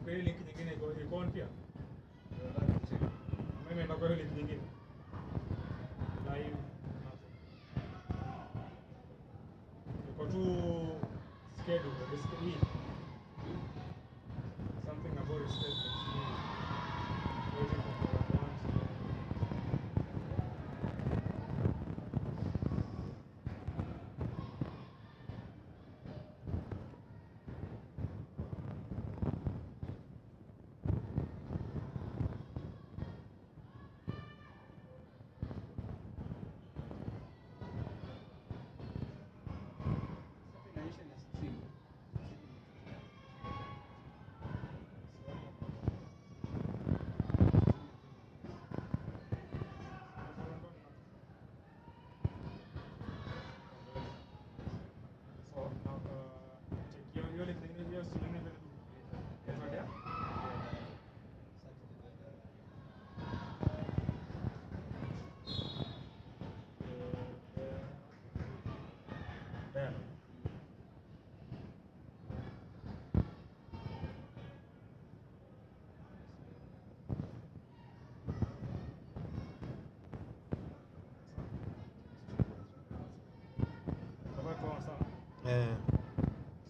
kwa ile link nyingine iko on pia. Mimi naenda kwa ile link nyingine. Live. Iko tu schedule basically. Something about it schedule. Waiting for the launch.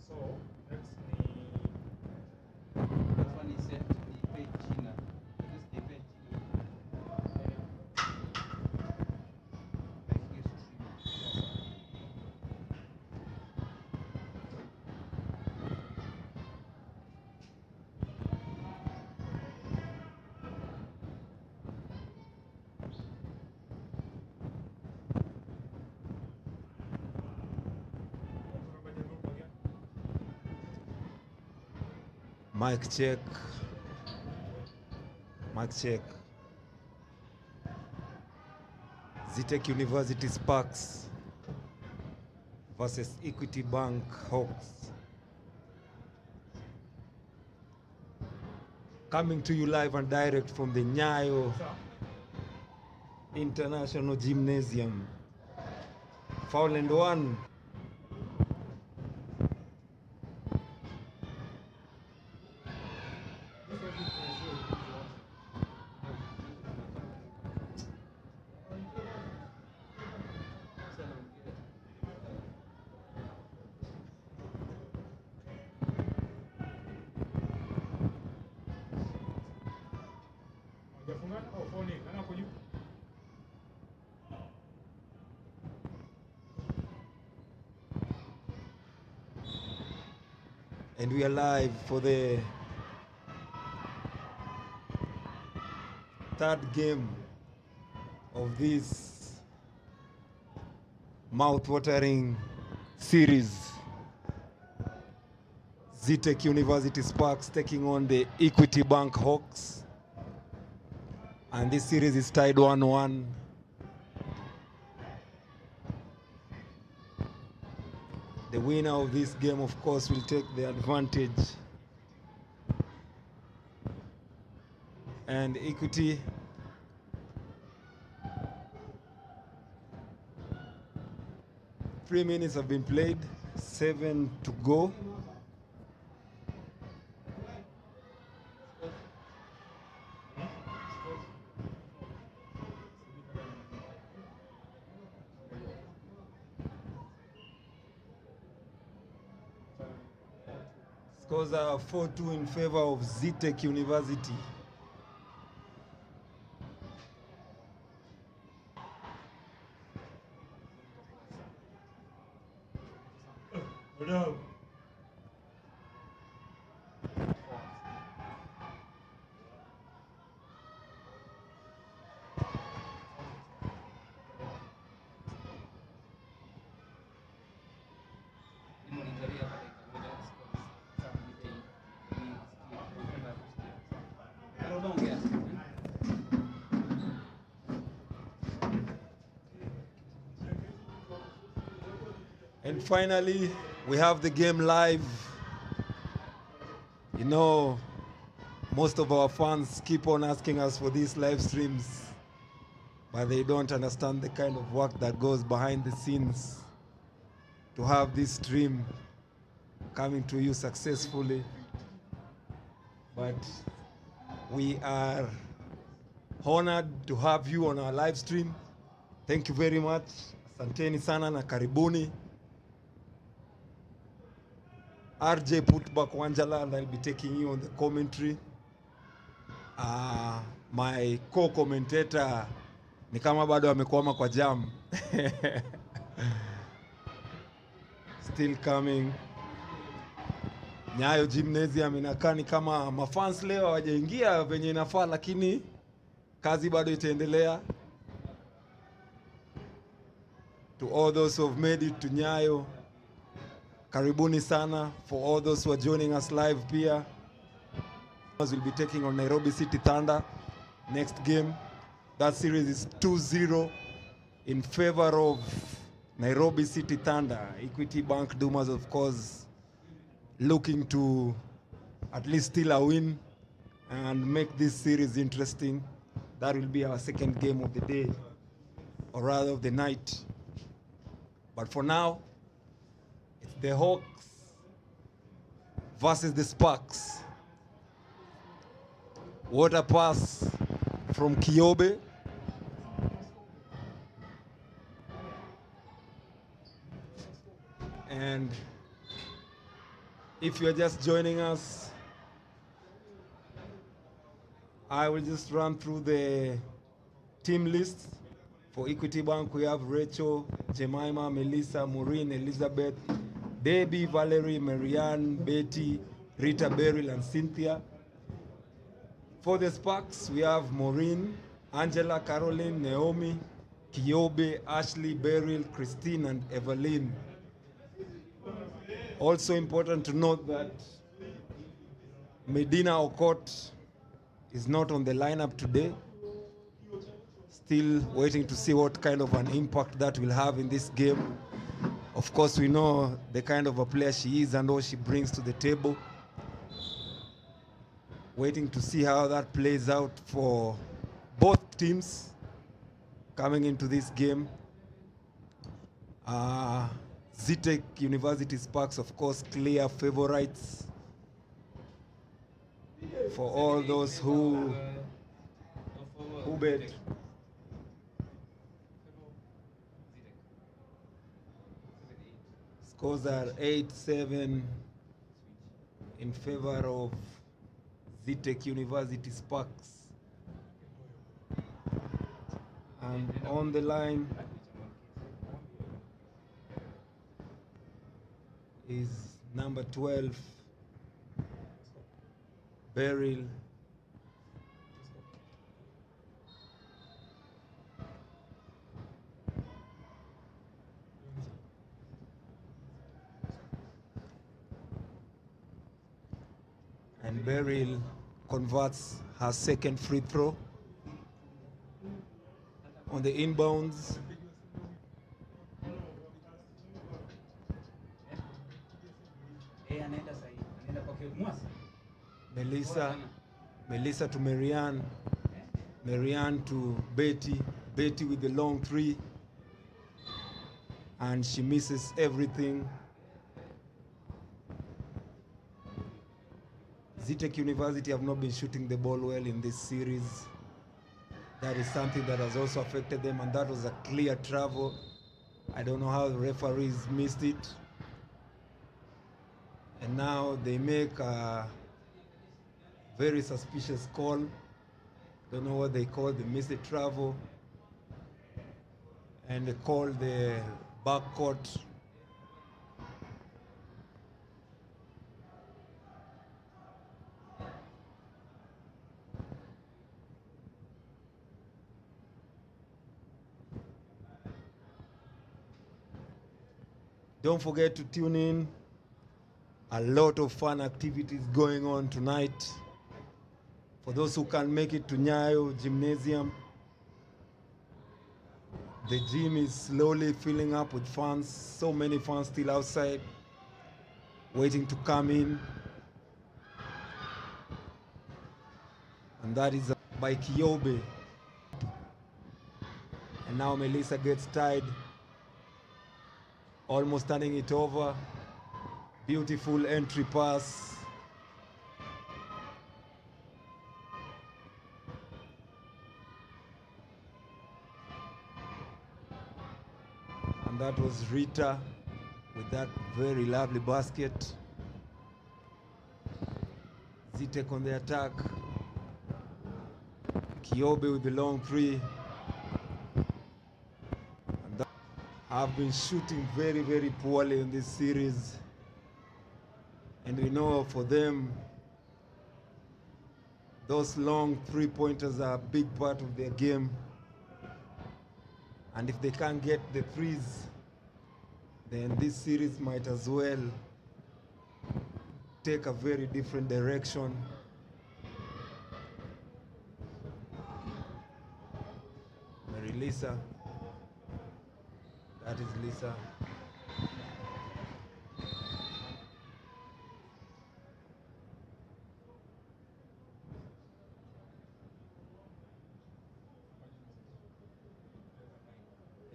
So let's Mic check. Mic check. Zetech University Sparks versus Equity Bank Hawks. Coming to you live and direct from the Nyayo International Gymnasium. Foul and one. And we are live for the third game of this mouth-watering series. Zetech University Sparks taking on the Equity Bank Hawks. And this series is tied 1-1. The winner of this game, of course, will take the advantage. And Equity three minutes have been played, 7 to go. Scores are 4-2 in favor of Zetech University. No. And finally, we have the game live. You know, most of our fans keep on asking us for these live streams, but they don't understand the kind of work that goes behind the scenes to have this stream coming to you successfully. but we are honored to have you on our live stream. Thank you very much. Asanteni sana na karibuni. RJ Putbak Wanjala, and I'll be taking you on the commentary. My co-commentator ni kama bado amekwama kwa jam. Still coming. Nyayo Gymnasium inakaa ni kama mafans leo hawajaingia venye inafaa, lakini kazi bado itaendelea. To all those who have made it to Nyayo, karibuni sana. For all those who are joining us live pia, we'll be taking on Nairobi City Thunder next game. That series is 2-0 in favor of Nairobi City Thunder. Equity Bank Dumas, of course, looking to at least steal a win and make this series interesting. That will be our second game of the day, or rather of the night. But for now, it's the Hawks versus the Sparks. Water pass from Kyobe. And if you're just joining us, I will just run through the team list. For Equity Bank, we have Rachel, Jemima, Melissa, Maureen, Elizabeth, Debbie, Valerie, Marianne, Betty, Rita, Beryl, and Cynthia. For the Sparks, we have Maureen, Angela, Caroline, Naomi, Kyobe, Ashley, Beryl, Christine, and Evelyn. Also important to note that Medina Okot is not on the lineup today. Still waiting to see what kind of an impact that will have in this game. Of course, we know the kind of a player she is and what she brings to the table. Waiting to see how that plays out for both teams coming into this game. Zetech University Sparks, of course, clear favorites for all those who bet. Scores are 8-7 in favor of Zetech University Sparks. And on the line is number 12, Beryl. And Beryl converts her second free throw on the inbounds. Melissa to Marianne, Marianne to Betty, Betty with the long three, and she misses everything. Zetech University have not been shooting the ball well in this series. That is something that has also affected them, and that was a clear travel. I don't know how the referees missed it. And now they make a very suspicious call. Don't know what they call, they missed the travel. And they call the backcourt. Don't forget to tune in. A lot of fun activities going on tonight. For those who can't make it to Nyayo Gymnasium, the gym is slowly filling up with fans. So many fans still outside, waiting to come in. And that is by Kyobe. And now Melissa gets tied, almost turning it over. Beautiful entry pass. And that was Rita with that very lovely basket. Zetech on the attack. Kiobe with the long three. And that, I've been shooting very, very poorly in this series. And we know for them, those long three-pointers are a big part of their game. And if they can't get the threes, then this series might as well take a very different direction. Mary Lisa, that is Lisa.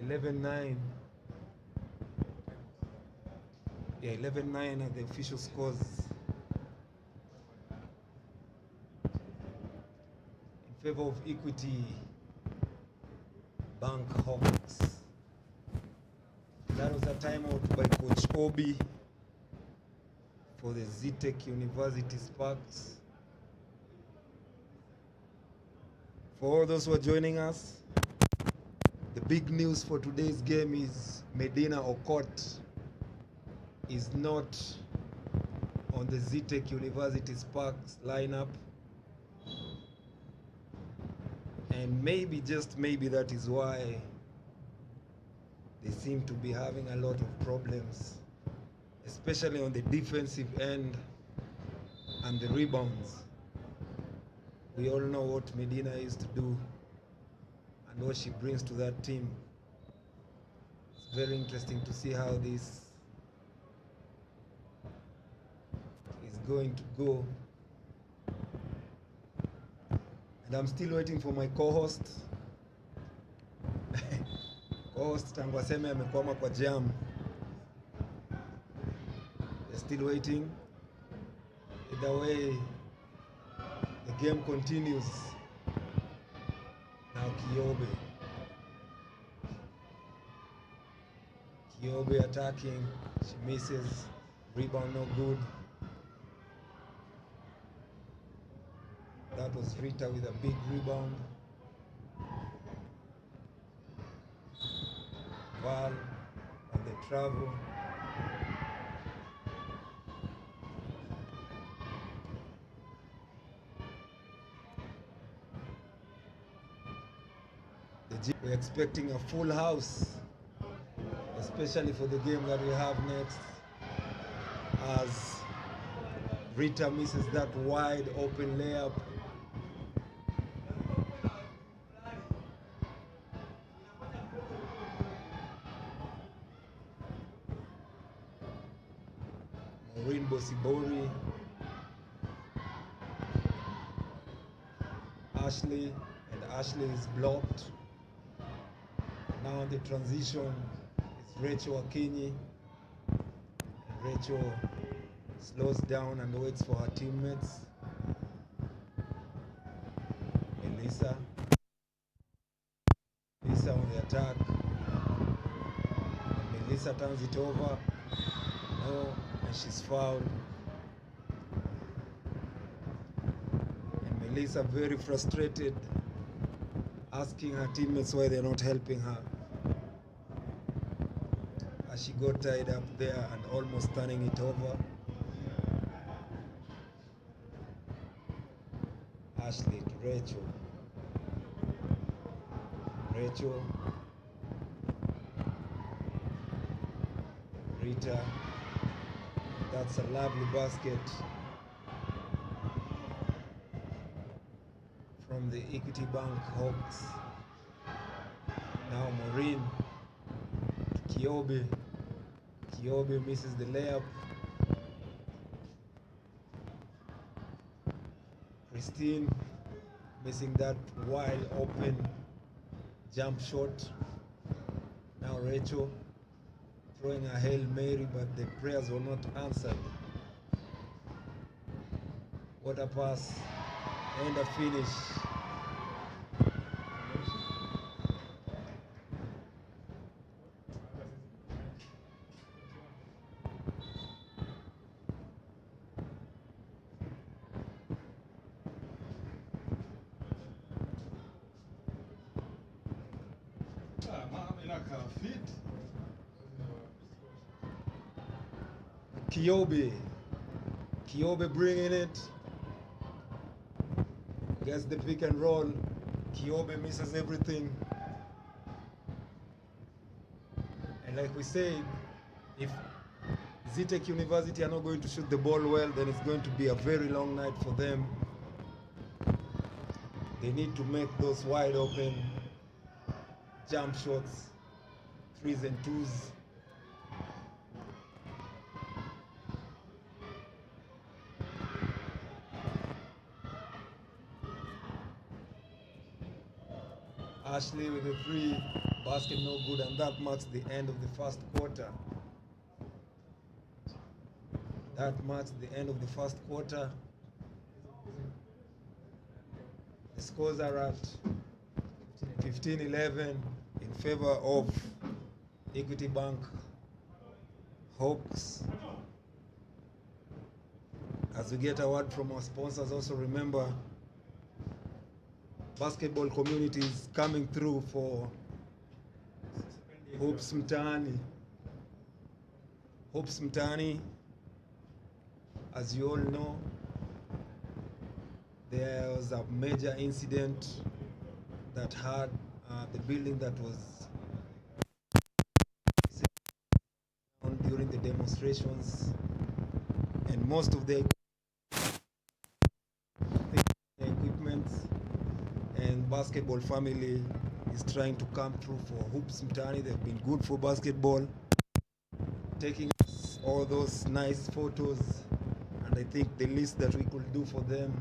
(11-9). Yeah, 11-9 are the official scores. In favor of Equity Bank Hawks. That was a timeout by Coach Obi for the Zetech University Sparks. For all those who are joining us, the big news for today's game is Medina Okot is not on the Zetech University Sparks lineup. And maybe, just maybe, that is why they seem to be having a lot of problems, especially on the defensive end and the rebounds. We all know what Medina used to do and what she brings to that team. It's very interesting to see how this is going to go. And I'm still waiting for my co-host. Co-host tangu aseme amekwama kwa jam. They're still waiting. Either way, the game continues. Now Kiobe attacking. She misses. Rebound no good. That was Rita with a big rebound. Val on the travel. We're expecting a full house, especially for the game that we have next, as Rita misses that wide open layup. Maureen Bosibori, Ashley, and Ashley is blocked. Now on the transition, it's Rachel Akinyi. And Rachel slows down and waits for her teammates. Melissa on the attack. And Melissa turns it over. No, and she's fouled. And Melissa, very frustrated, asking her teammates why they're not helping her, as she got tied up there and almost turning it over. Ashley to Rachel. Rita. That's a lovely basket from the Equity Bank Hawks. Now Maureen to Kiobe. Kiobe misses the layup. Christine missing that wide open jump shot. Now Rachel throwing a Hail Mary, but the prayers were not answered. What a pass and a finish. Kyobe bringing it. Gets the pick and roll. Kyobe misses everything. And like we said, if Zetech University are not going to shoot the ball well, then it's going to be a very long night for them. They need to make those wide open jump shots, 3s and 2s. Ashley with a free, basket no good, and that marks the end of the first quarter. That marks the end of the first quarter. The scores are at 15-11 in favor of Equity Bank Hawks. As we get a word from our sponsors, also remember basketball community is coming through for Hoops Mtaani. Hoops Mtaani, as you all know, there was a major incident that had the building that was during the demonstrations, and most of the equipment and basketball family is trying to come through for Hoops Mtaani. They've been good for basketball, taking us all those nice photos, and I think the least that we could do for them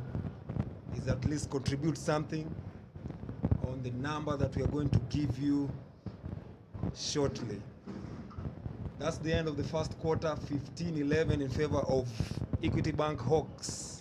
is at least contribute something on the number that we are going to give you shortly. That's the end of the first quarter, 15-11 in favor of Equity Bank Hawks.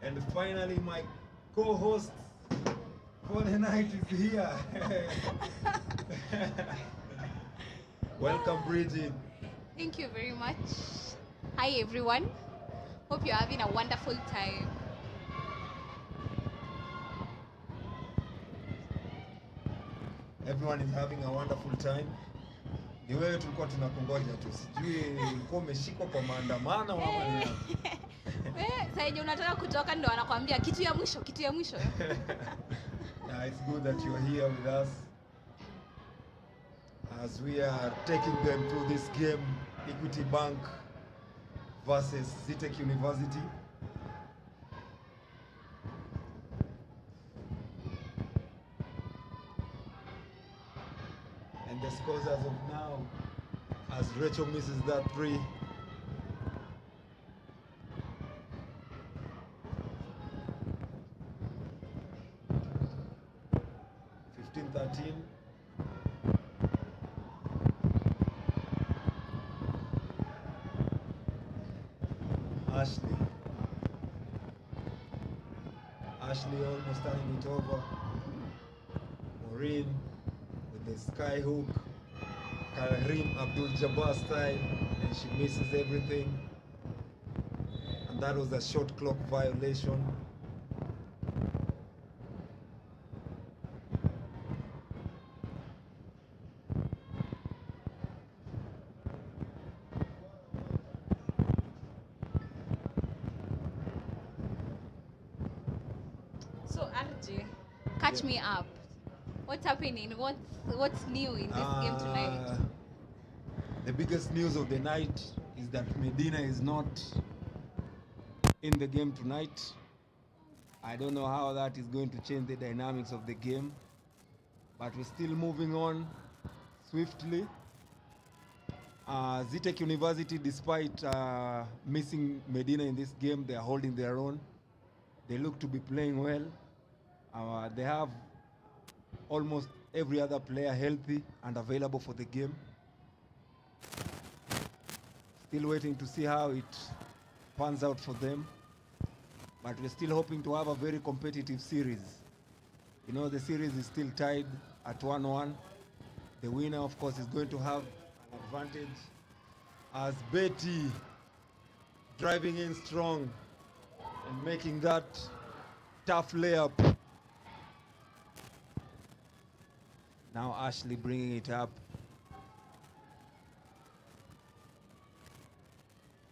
And finally, my co-host for the night is here. Welcome, Bridget. Thank you very much. Hi, everyone. Hope you're having a wonderful time. Everyone is having a wonderful time. Ni wewe tulikuwa tunakungoja tu. Sijui ulikuwa umeshikwa kwa maandamano ama ni Sasa unataka kutoka ndo anakuambia kitu ya mwisho, kitu ya mwisho. Yeah, it's good that you're here with us as we are taking them through this game, Equity Bank versus Zetech University. And the scores as of now, as Rachel misses that 3. Ashley almost turning it over. Maureen with the sky hook. Karim Abdul-Jabbar style, and she misses everything. And that was a shot clock violation. So RJ, catch me up. What's happening? What's new in this game tonight? The biggest news of the night is that Medina is not in the game tonight. I don't know how that is going to change the dynamics of the game, but we're still moving on swiftly. Zetech University, despite missing Medina in this game, they are holding their own. They look to be playing well. They have almost every other player healthy and available for the game. Still waiting to see how it pans out for them. But we're still hoping to have a very competitive series. You know, the series is still tied at 1-1. The winner, of course, is going to have an advantage. As Betty driving in strong and making that tough layup. Now Ashley bringing it up.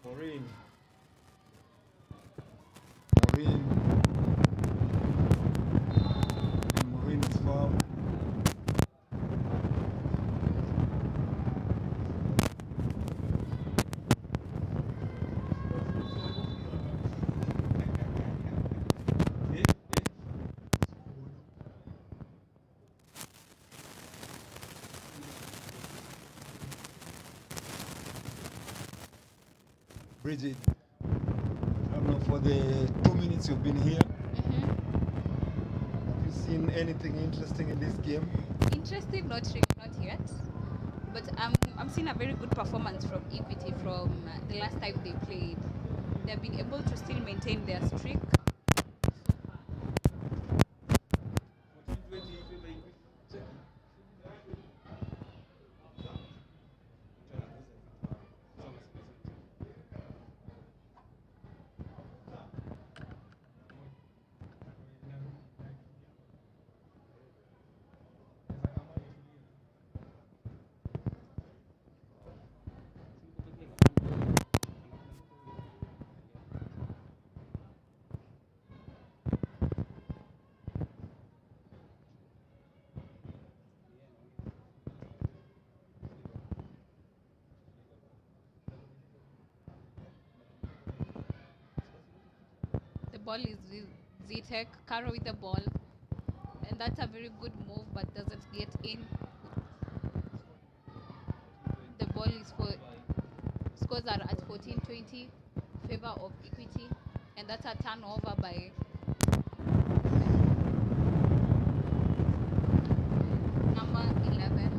Maureen. And Maureen is fouled. Bridget, I don't know, for the 2 minutes you've been here, have you seen anything interesting in this game? Interesting, not really, not yet. But I'm seeing a very good performance from Equity from the last time they played. They've been able to still maintain their streak. The ball is with Zetech, Caro with the ball. And that's a very good move, but doesn't get in. The ball is for scores are at 14-20, favor of Equity, and that's a turnover by number 11.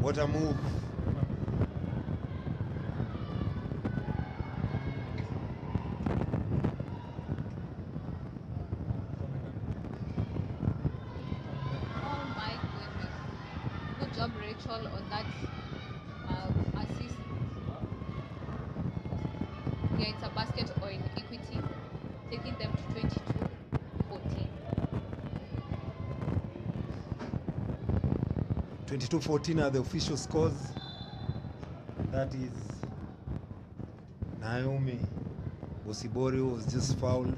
What a move. Oh my goodness. Good job, Rachel, on that assist. Yeah, it's a basket on Equity, taking them to 22-14. 22-14 are the official scores. That is Naomi Osibori was just fouled.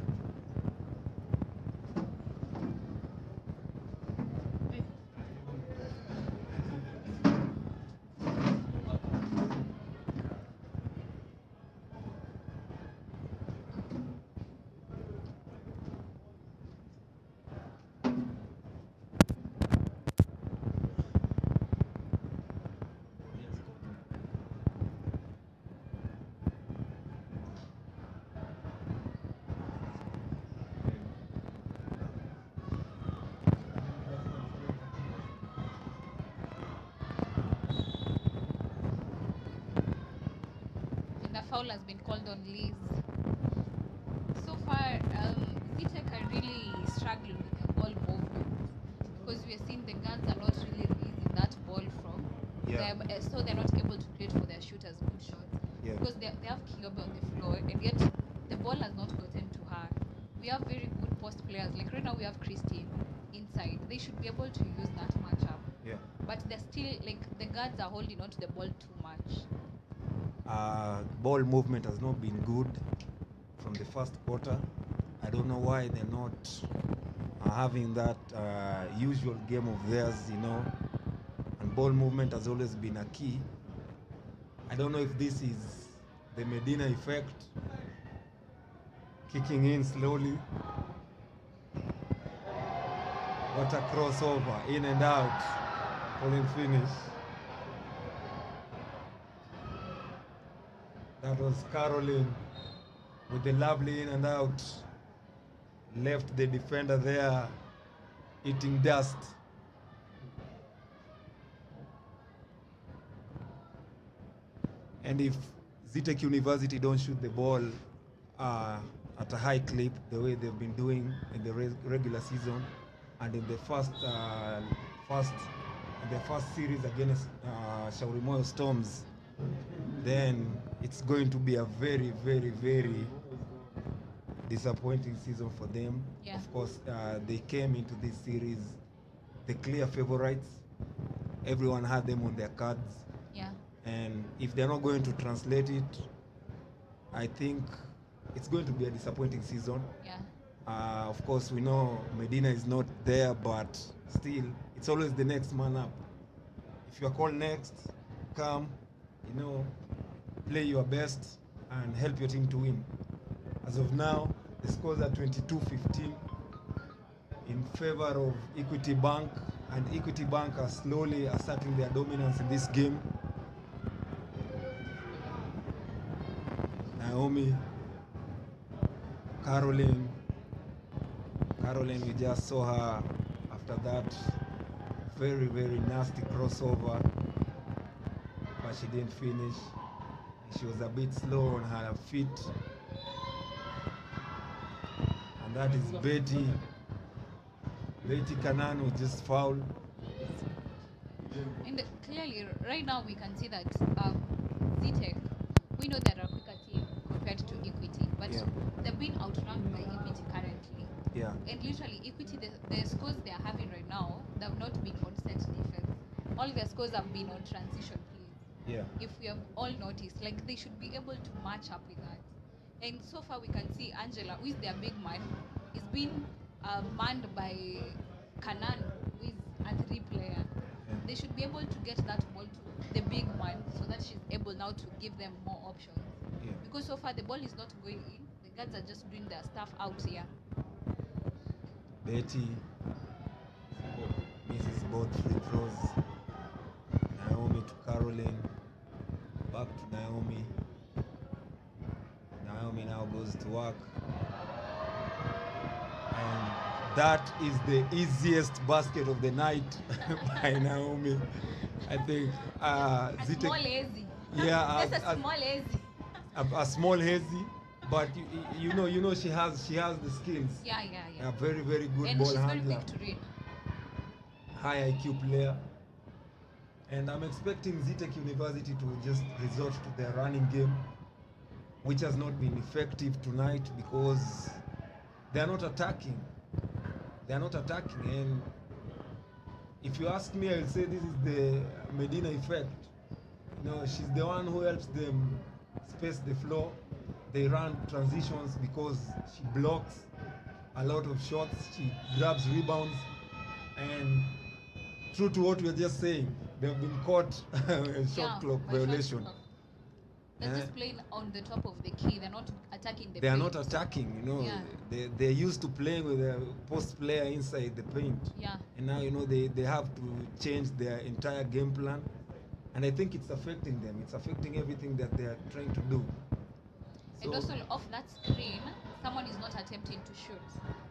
And the foul has been called on Liz. So far, Zetech are really struggling with the ball movement because we are seeing the guards are not really releasing that ball from. Yeah. So they're not able to create for their shooters good shots. Yeah. Because they have Knbl on the floor, and yet the ball has not gotten to her. We have very good post players. Like right now, we have Christine inside. They should be able to use that matchup. Yeah. But they're still, like, the guards are holding on to the ball too much. Ball movement has not been good from the first quarter. I don't know why they're not having that usual game of theirs, you know, and ball movement has always been a key. I don't know if this is the Medina effect kicking in slowly. What a crossover, in and out, couldn't finish. That was Caroline with the lovely in and out. Left the defender there eating dust. And if Zetech University don't shoot the ball at a high clip, the way they've been doing in the regular season, and in the first series against Shaurimoyo Storms, then it's going to be a very, very, very disappointing season for them. Yeah. Of course, they came into this series the clear favorites. Everyone had them on their cards. Yeah. And if they're not going to translate it, I think it's going to be a disappointing season. Yeah. Of course, we know Medina is not there, but still, it's always the next man up. If you're called next, come, you know, play your best and help your team to win. As of now, the scores are 22-15 in favor of Equity Bank, and Equity Bank are slowly asserting their dominance in this game. Naomi, Caroline, we just saw her after that very, very nasty crossover, but she didn't finish. She was a bit slow on her feet. And that is Betty Kanan, who just fouled. And clearly, right now we can see that Zetech, we know they're a quicker team compared to Equity, but Yeah. they've been outranked by Equity currently. Yeah. And literally, Equity, the scores they're having right now, they've not been on set defense. All their scores have been on transition plays. Yeah. If we have all noticed, like they should be able to match up with that. And so far we can see Angela, who is their big man, is being manned by Kanan, who is a 3 player. Yeah. They should be able to get that ball to the big man so that she's able now to give them more options. Yeah. Because so far the ball is not going in, the guards are just doing their stuff out here. Betty misses both free throws. Naomi to Caroline. Back to Naomi. Naomi now goes to work. And that is the easiest basket of the night by Naomi. I think A Zetech, small lazy. yeah, Just a small lazy. a small hazy, but you know she has the skills. Yeah. A very, very good And ball she's very handler, quick to read. high IQ player. And I'm expecting Zetech University to just resort to their running game, which has not been effective tonight because they're not attacking. And if you ask me, I'll say this is the Medina effect. You know, she's the one who helps them space the floor. They run transitions because she blocks a lot of shots. She grabs rebounds. And true to what we were just saying, they've been caught in shot clock by shot violation. clock. They're just playing on the top of the key. They're not attacking the They are paint. not attacking, you know. Yeah. They're used to playing with a post player inside the paint. Yeah. And now, you know, they have to change their entire game plan. And I think it's affecting them. It's affecting everything that they're trying to do. And So- also off that screen, someone is not attempting to shoot.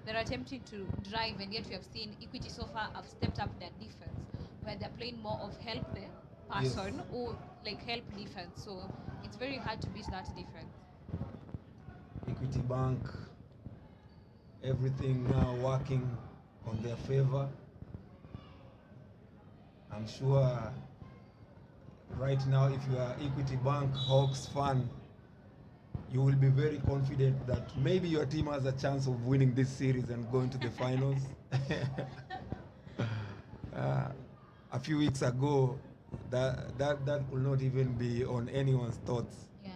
They're attempting to drive, and yet we have seen Equity so far have stepped up their defense, where they're playing more of help the person or like help defense. So it's very hard to beat that defense. Equity Bank, everything now working on their favor. I'm sure right now, if you are Equity Bank Hawks fan, you will be very confident that maybe your team has a chance of winning this series and going to the finals. A few weeks ago, that could not even be on anyone's thoughts. Yeah.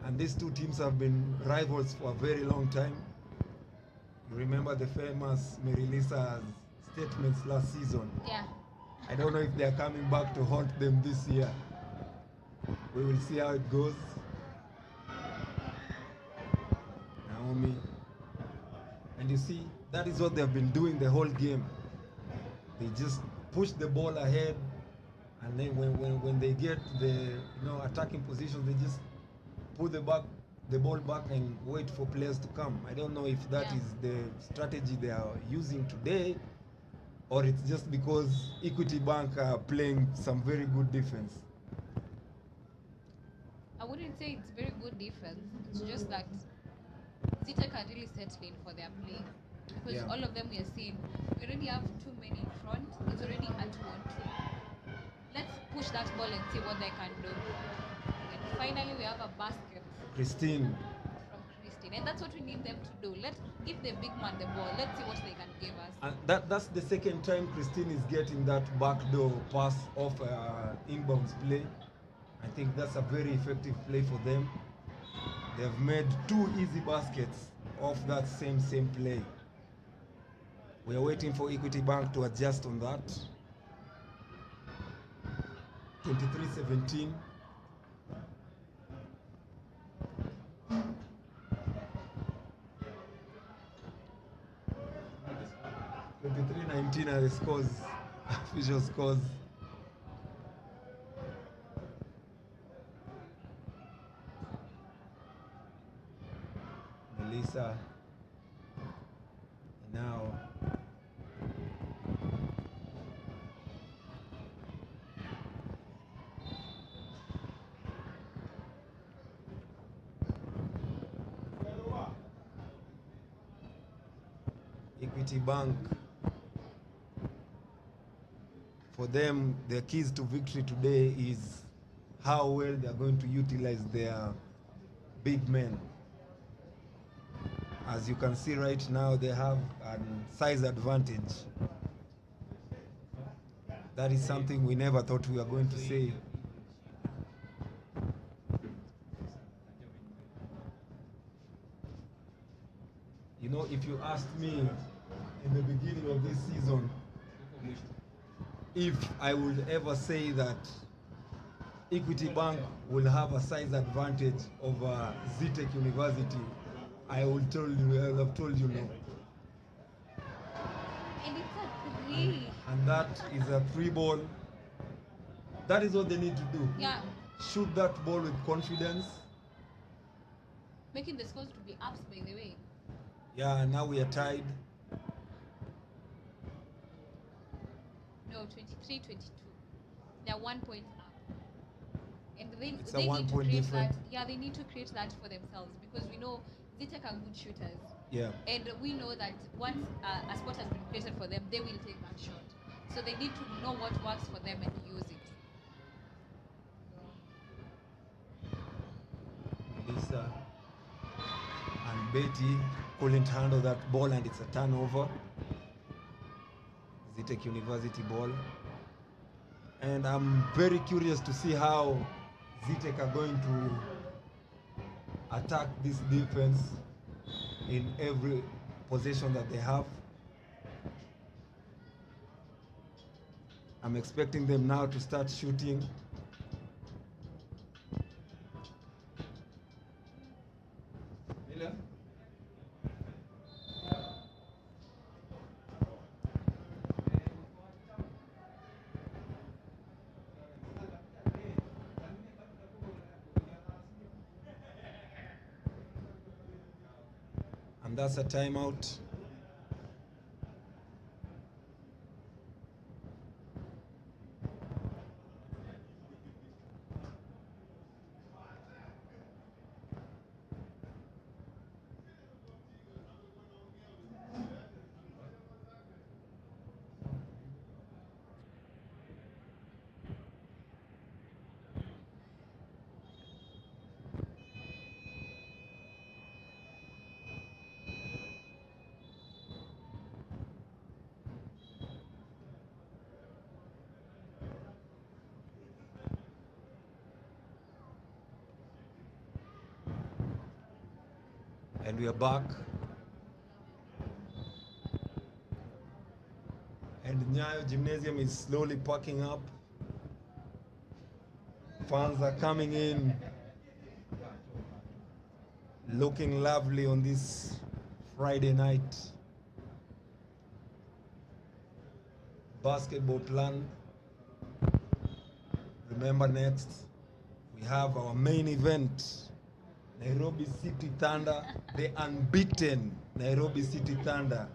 And these two teams have been rivals for a very long time. Remember the famous Merilisa statements last season? Yeah. I don't know if they're coming back to haunt them this year. We will see how it goes. Naomi. And you see, that is what they've been doing the whole game. They just push the ball ahead, and then when they get the attacking positions, they just put the ball back and wait for players to come. I don't know if that is the strategy they are using today, or it's just because Equity Bank are playing some very good defense. I wouldn't say it's very good defense. It's just that Zetech are really settling for their play. Because all of them we are seeing, we already have too many in front. It's already a 2-on-2. Let's push that ball and see what they can do. And finally, we have a basket. Christine. From Christine. And that's what we need them to do. Let's give the big man the ball. Let's see what they can give us. And that's the second time Christine is getting that backdoor pass off inbounds play. I think that's a very effective play for them. They've made 2 easy baskets off that same play. We are waiting for Equity Bank to adjust on that. 23-17. Are the scores, official scores. Melissa. Now. Equity Bank. For them, the keys to victory today is how well they are going to utilize their big men. As you can see right now, they have a size advantage. That is something we never thought we were going to say. You know, if you asked me in the beginning of this season, if I would ever say that Equity Bank will have a size advantage over Zetech University, I will have told you no. And it's a 3. And that is a 3 ball. That is what they need to do. Yeah. Shoot that ball with confidence. Making the scores to be ups, by the way. Yeah, now we are tied. No, 23-22. They're 1 point up. And they need to create that. Yeah, they need to create that for themselves, because we know Zetech are good shooters. Yeah. And we know that once a spot has been created for them, they will take that shot. So they need to know what works for them and use it. Lisa and Betty couldn't handle that ball, and it's a turnover. Zetech University ball. And I'm very curious to see how Zetech are going to attack this defense in every possession that they have. I'm expecting them now to start shooting. And that's a timeout. And we are back. Nyayo Gymnasium is slowly packing up. Fans are coming in, looking lovely on this Friday night. Basketball plan. Remember, next we have our main event, Nairobi City Thunder, the unbeaten Nairobi City Thunder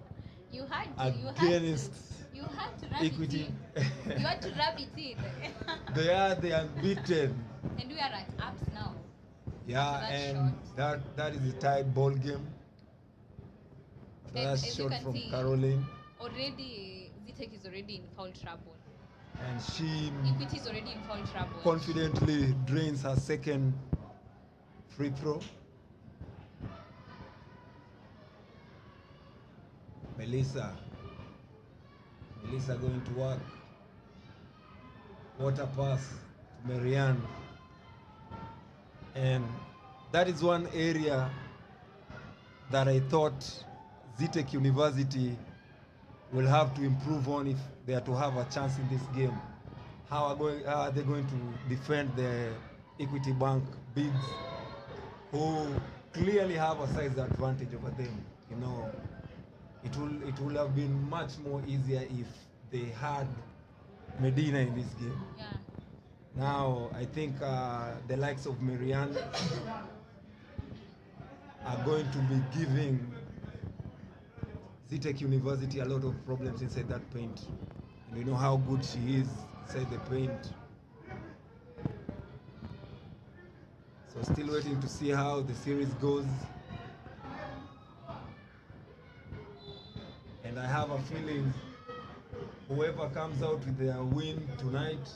You had against to rub Equity. it in. You had to rub it in. They are the unbeaten. And we are at ups now. Yeah, So that's and that is a tight ball game. And That's as you shot can from see, Caroline, Already, Zetech is already in foul trouble. and she Equity is already in foul trouble. confidently drains her second free throw. Melissa going to work. Water pass to Marianne. And that is one area that I thought Zetech University will have to improve on if they are to have a chance in this game. How are they going to defend the Equity Bank bigs, who clearly have a size advantage over them? You know, it will have been much more easier if they had Medina in this game. Yeah. Now, I think the likes of Marianne are going to be giving Zetech University a lot of problems inside that paint. And we know how good she is inside the paint. So still waiting to see how the series goes. And I have a feeling whoever comes out with their win tonight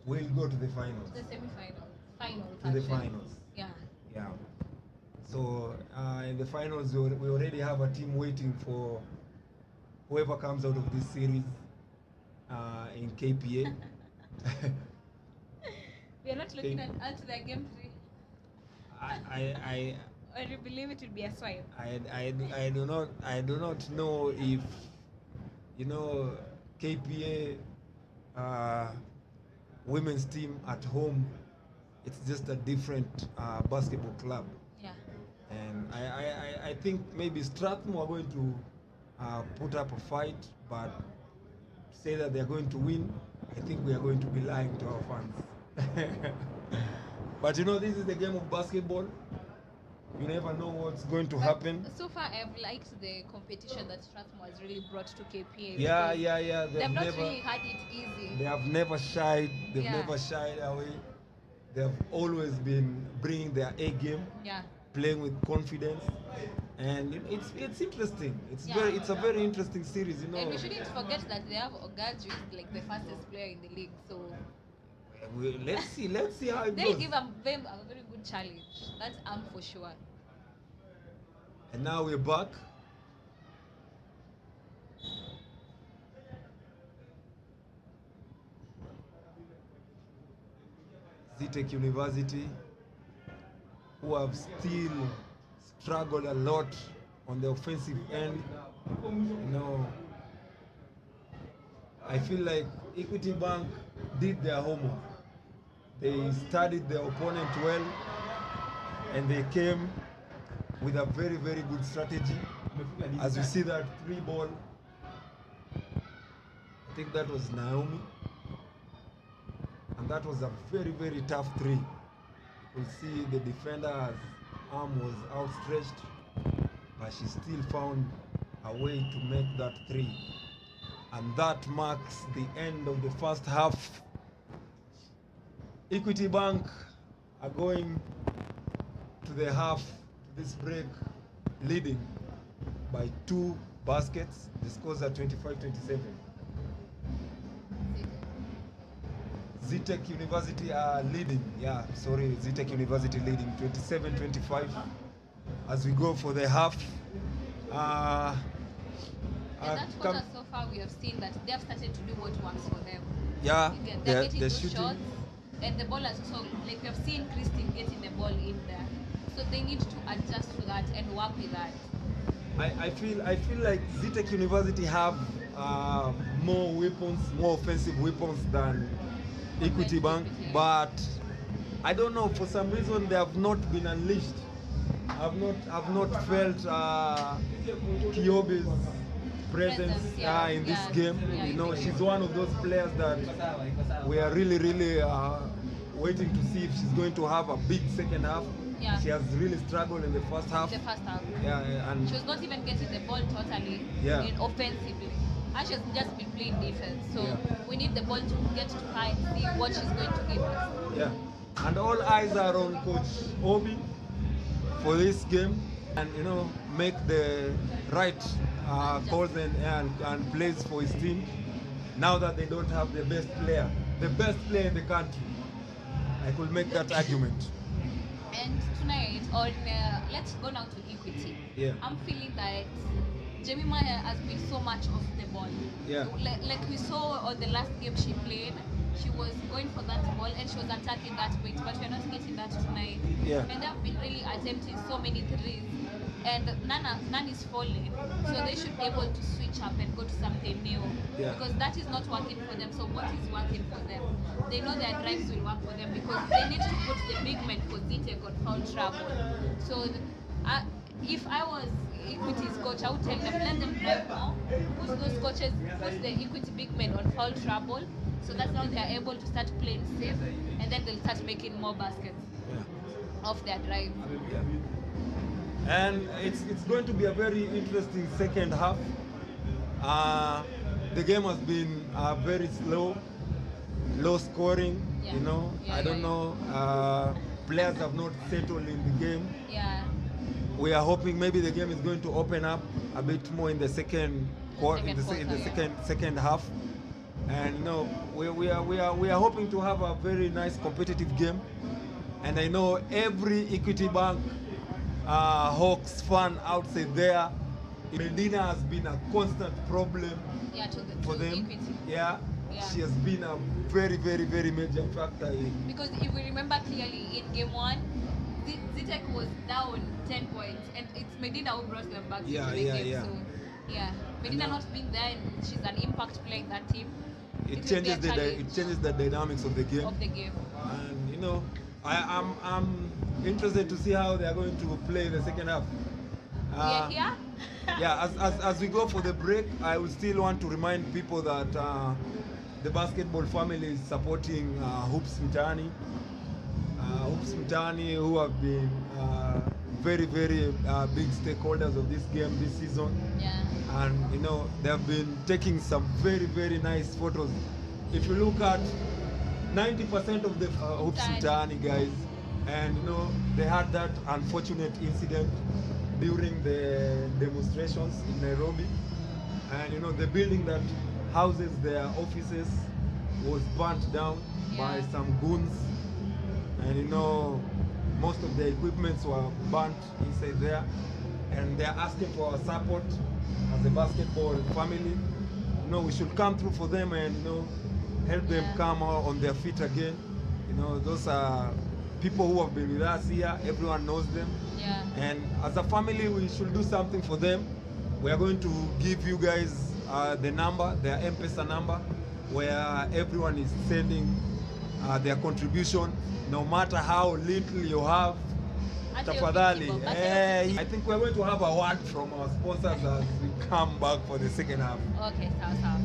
will go to the finals. The semi-final. Finals. To the actually. finals. Yeah. Yeah. So in the finals, we already have a team waiting for whoever comes out of this series in KPA. We are not looking at the game 3. Or you believe it will be a swipe? I do not know if, you know, KPA women's team at home, it's just a different basketball club. Yeah. And I think maybe Strathmore are going to put up a fight, but say that they're going to win, I think we are going to be lying to our fans. But you know, this is the game of basketball. You never know what's going to happen. So far, I've liked the competition that Strathmore has really brought to KPA. Yeah. They've not really had it easy. They have never shied. They've Yeah. never shied away. They have always been bringing their A game, Yeah. playing with confidence, and it's interesting. It's a very interesting series. You know. And we shouldn't forget that they have Ogaju, like the fastest player in the league. So Let's see how it they'll goes. give them a very good challenge. That's for sure. And now we're back. Zetech University, who have still struggled a lot on the offensive end. You know, I feel like Equity Bank did their homework. They studied their opponent well, and they came with a very, very good strategy. As you see that 3 ball, I think that was Naomi. And that was a very, very tough 3. You see the defender's arm was outstretched, but she still found a way to make that 3. And that marks the end of the first half. Equity Bank are going to the half, to this break, leading by 2 baskets. The scores are 25-27. Zetech University are leading. Zetech University leading 27-25 as we go for the half. In that quarter so far, we have seen that they have started to do what works for them. Yeah, They're getting they're those shooting. shots, and the ball has also, like we have seen Christine getting the ball in there. So they need to adjust to that and work with that. I feel like Zetech University have more weapons, more offensive weapons than Equity Bank, Equity. but I don't know, for some reason they have not been unleashed. I've not felt Kiobe's presence in this game. Yeah, You in know, the she's game. one of those players that we are really waiting to see if she's going to have a big second half. Yeah. She has really struggled in the first half. The first half. Yeah, and She was not even getting the ball totally Yeah. in offensively. And she's just been playing defense. So Yeah. we need the ball to get to her and see what she's going to give us. yeah, and all eyes are on Coach Obi for this game, and you know, make the right calls and plays for his team. Now that they don't have the best player in the country, I could make that argument. And tonight, let's go now to Equity. Yeah. I'm feeling that Jemima has been so much off the ball. Yeah. Like we saw on the last game she played, she was going for that ball and she was attacking that weight, but we're not getting that tonight. Yeah. And they've been really attempting so many threes, and none is falling. So they should be able to switch up and go to something new. Yeah. Because that is not working for them. So what is working for them? They know their drives will work for them because they need to put the big men for Zetech on foul trouble. So if I was Equity's coach, I would tell them, let them drive more. Put those coaches, put the Equity big men on foul trouble, so that now they are able to start playing safe, and then they'll start making more baskets off their drive. And it's going to be a very interesting second half. The game has been very low scoring. Yeah. You know, Yeah, I don't yeah. know. Players have not settled in the game. Yeah. We are hoping maybe the game is going to open up a bit more in the second quarter, in the second half. And you know, we are hoping to have a very nice competitive game. And I know every Equity Bank Hawks fan outside there, Medina has been a constant problem Yeah, for to them. Equity. Yeah. Yeah. She has been a very major factor in. Because if we remember clearly, in game one, Zetech was down 10 points, and it's Medina who brought them back Yeah, into the yeah, game. yeah. So, yeah, Medina now- not being there, and she's an impact player in that team. It will be changes a the challenge dynamics of the game. of the game. And you know, I'm interested to see how they are going to play the second half. We are here. Yeah, as we go for the break, I would still want to remind people that the basketball family is supporting Hoops Mtaani. Hoops Mtaani, who have been very big stakeholders of this game this season. Yeah. And you know, they have been taking some very nice photos. If you look at 90% of the Hoops Mtaani guys, and you know, they had that unfortunate incident during the demonstrations in Nairobi, and you know, the building that houses their offices was burnt down by Yeah. some goons, and you know, most of the equipments were burnt inside there, and they're asking for our support as a basketball family. You know, we should come through for them and you know, help them Yeah. come out on their feet again. You know, those are people who have been with us here. Everyone knows them. Yeah. And as a family, we should do something for them. We are going to give you guys the number, their M-Pesa number, where everyone is sending their contribution, no matter how little you have. Hata hiyo Tafadhali. kitu, hata hiyo kitu. I think we're going to have a word from our sponsors as we come back for the second half. Okay, sawa.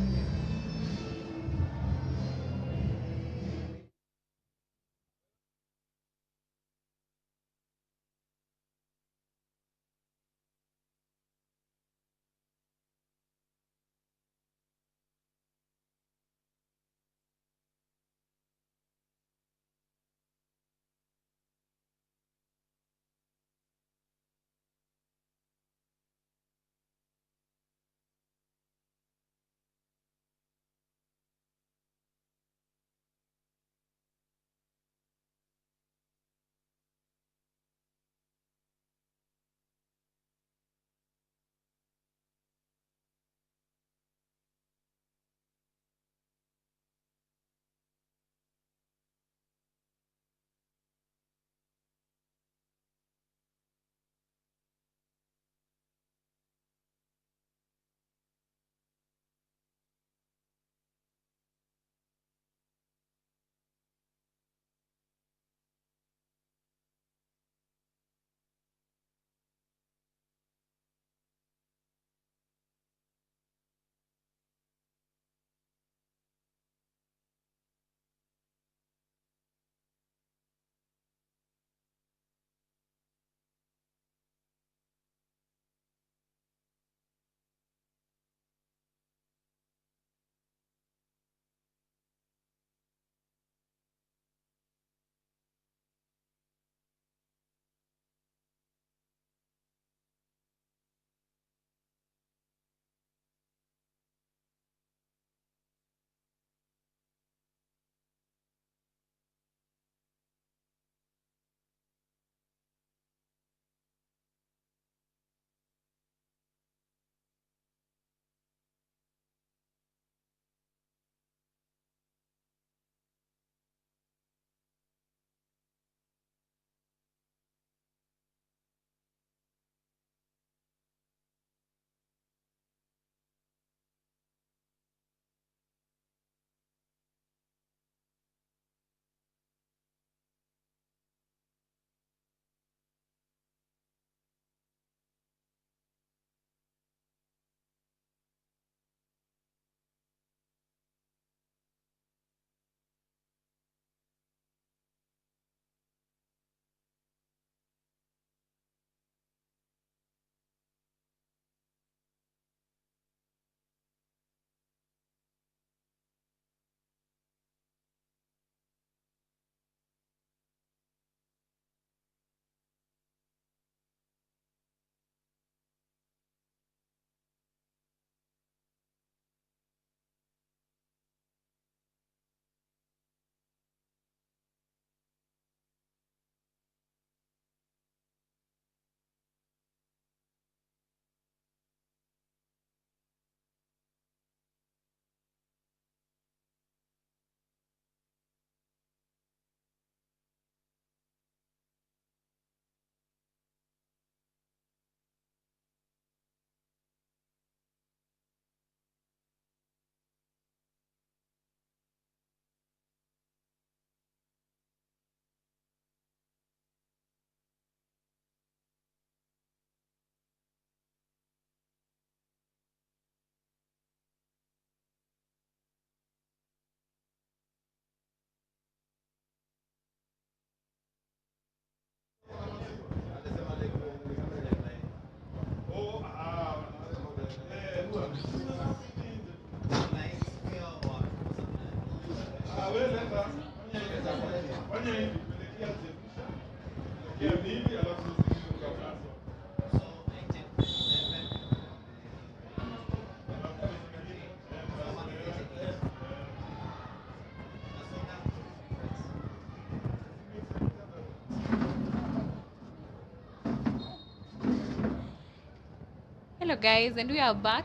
Hello guys, and we are back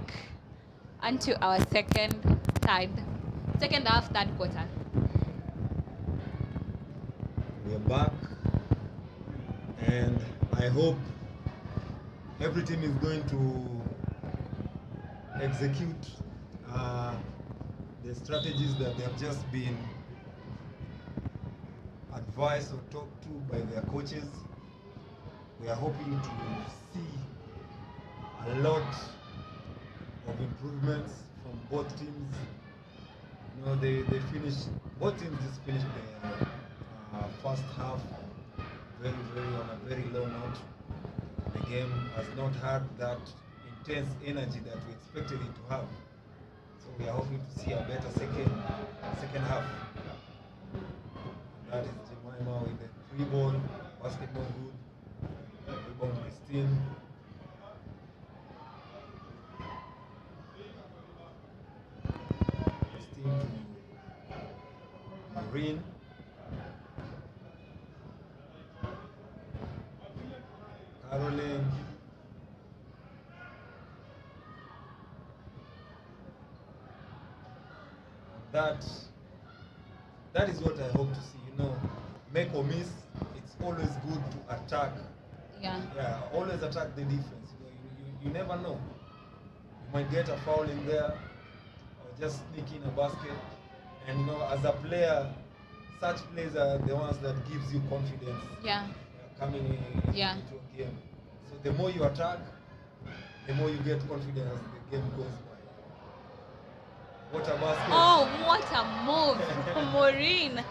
onto our second half, third quarter. We're back, and I hope every team is going to execute the strategies that they have just been advised or talked to by their coaches. We are hoping to see a lot of improvements from both teams. You know, both teams just finished the first half on a very low note. The game has not had that intense energy that we expected it to have. So we are hoping to see a better second half. That is Jemima with the free ball, basketball good, rebound Christine. Green. Caroline. That is what I hope to see. You know, make or miss. It's always good to attack. Yeah. Yeah, always attack the defense. You know, you never know. You might get a foul in there, or just sneak in a basket. And you know, as a player, such plays are the ones that gives you confidence. Yeah. Coming into a game. So the more you attack, the more you get confidence as the game goes by. What a basket! Oh, what a move from Maureen!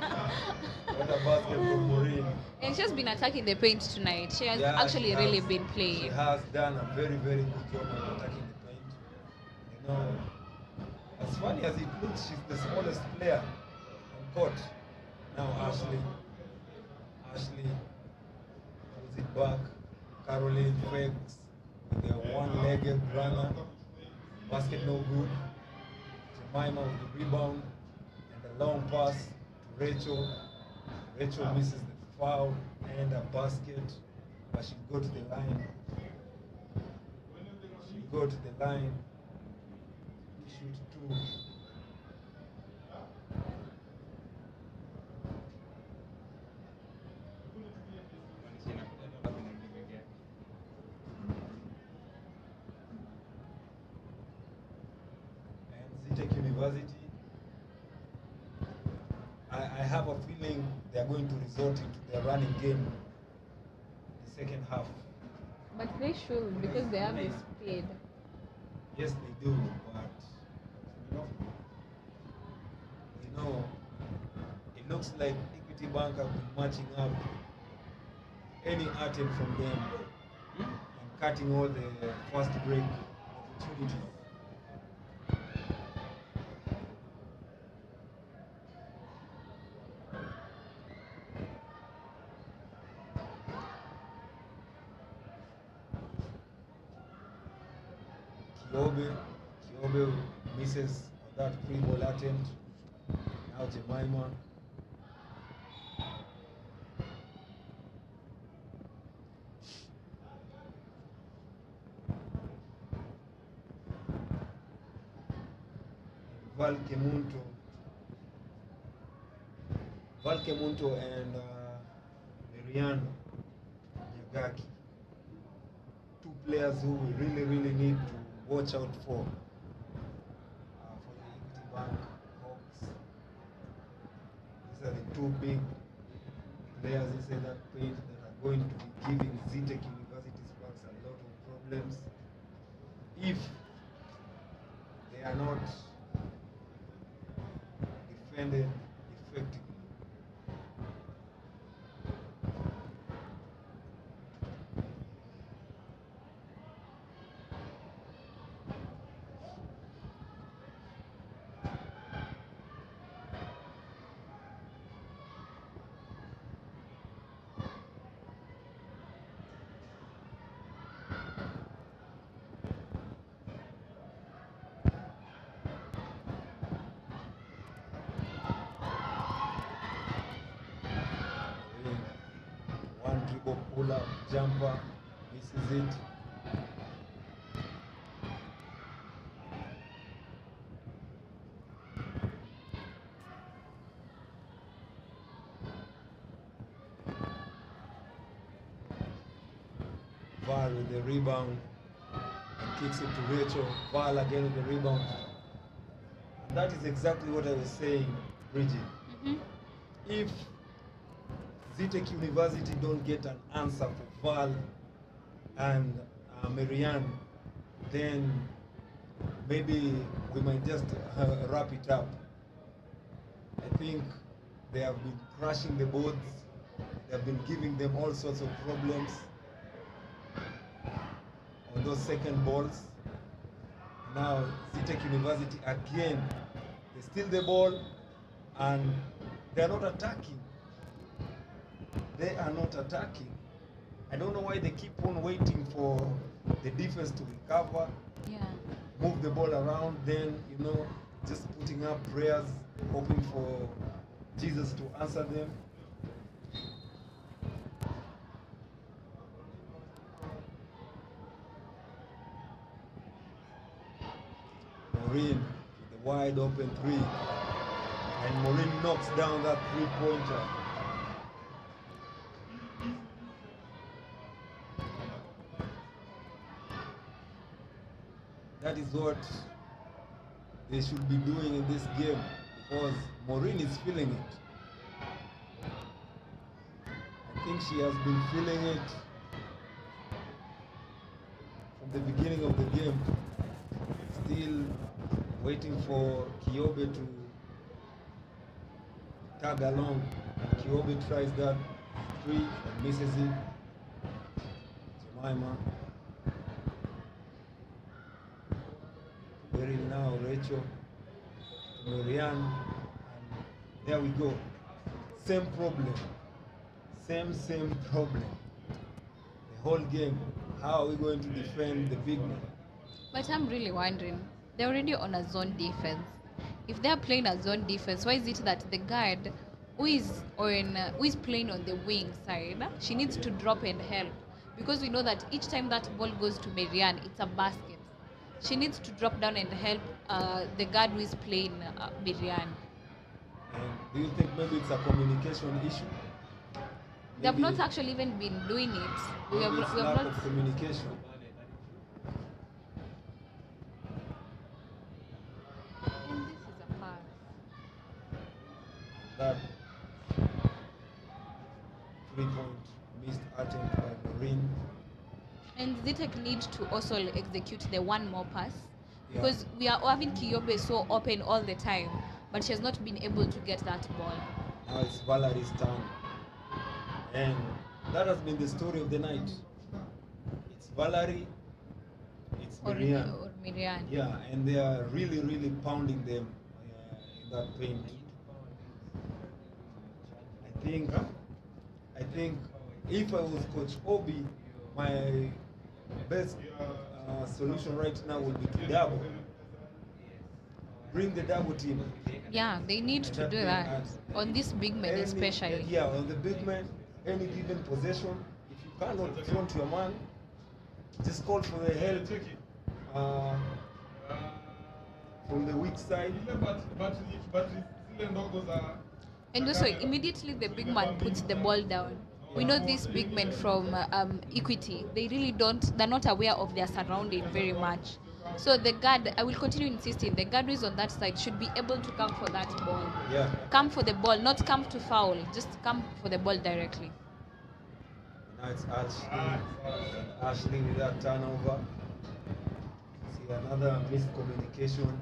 What a basket from Maureen! And she's been attacking the paint tonight. She has actually really been playing. She has done a very, very good job of attacking the paint. You know, as funny as it looks, she's the smallest player on court. Now Ashley pulls it back. Caroline fakes with their one-legged runner. Basket no good. Jemima with the rebound and a long pass to Rachel. Rachel misses the foul and a basket, but she'll go to the line. Shoot two. And Zetech University, I have a feeling they are going to resort into their running game the second half. But they should, because they have the speed. Yes, they do, but you know, it looks like Equity Bank have been matching up any attempt from them and cutting all the fast break opportunities. Kiobe misses that free ball attempt. Now Jemima. Valkemunto and Miriam Nyagaki. Two players who we really need to watch out for the Equity Bank Hawks. These are the two big players inside that page that are going to be giving Zetech University Sparks a lot of problems if they are not defended effectively. pull up jumper, misses it. Val with the rebound and kicks it to Rachel. Val again with the rebound. And that is exactly what I was saying, Bridget. Mm-hmm. If Zetech University don't get an answer for Val and Marianne, then maybe we might just wrap it up. I think they have been crashing the boards. They have been giving them all sorts of problems on those second balls. Now Zetech University again, they steal the ball and they are not attacking. They are not attacking. I don't know why they keep on waiting for the defense to recover, Yeah. move the ball around, then, you know, just putting up prayers, hoping for Jesus to answer them. Maureen, the wide open three. And Maureen knocks down that three-pointer. That is what they should be doing in this game, because Maureen is feeling it. I think she has been feeling it from the beginning of the game. Still waiting for Kyobe to tag along. And Kyobe tries that three and misses it. Jemima. Beryl now, Rachel, Marianne, and there we go. Same problem. Same problem. The whole game. How are we going to defend the big man? But I'm really wondering, they're already on a zone defense. If they're playing a zone defense, why is it that the guard who is playing on the wing side, she needs to drop and help? Because we know that each time that ball goes to Marianne, it's a basket. She needs to drop down and help the guard who is playing Marianne. And do you think maybe it's a communication issue? They have Maybe not actually even been doing it. We maybe have it's not. lack of communication. And this is a pass. That 3-point missed attempt by Maureen. And Zetech need to also execute the one more pass, Yeah. because we are having Kyobe so open all the time, but she has not been able to get that ball. Now it's Valerie's turn. And that has been the story of the night. It's Valerie, it's Or Marianne. Marianne. Yeah, and they are really pounding them in that paint. I think if I was Coach Obi, my best solution right now would be to double. Bring the double team. Yeah, they need to do that on this big man especially. Yeah, on the big man, any given possession, if you cannot front your man, just call for the help from the weak side. And also immediately the big man puts the ball down. We know these big men from Equity, they really they're not aware of their surrounding very much. So the guard, I will continue insisting, the guard who is on that side should be able to come for that ball. Yeah. Come for the ball, not come to foul, just come for the ball directly. Now it's Ashley with that turnover. See another miscommunication.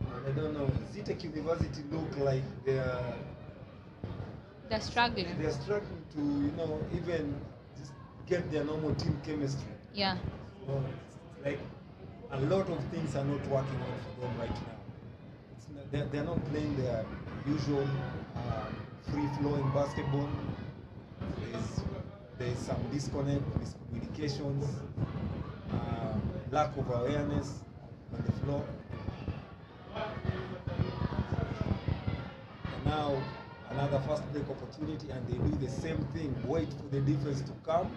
And I don't know, Zetech University look like they're struggling. They're struggling to, you know, even just get their normal team chemistry. Yeah. So it's like a lot of things are not working out for them right now. It's not, they're not playing their usual free-flowing basketball. There's some disconnect, miscommunications, lack of awareness on the floor. And now another fast break opportunity, and they do the same thing, wait for the defense to come,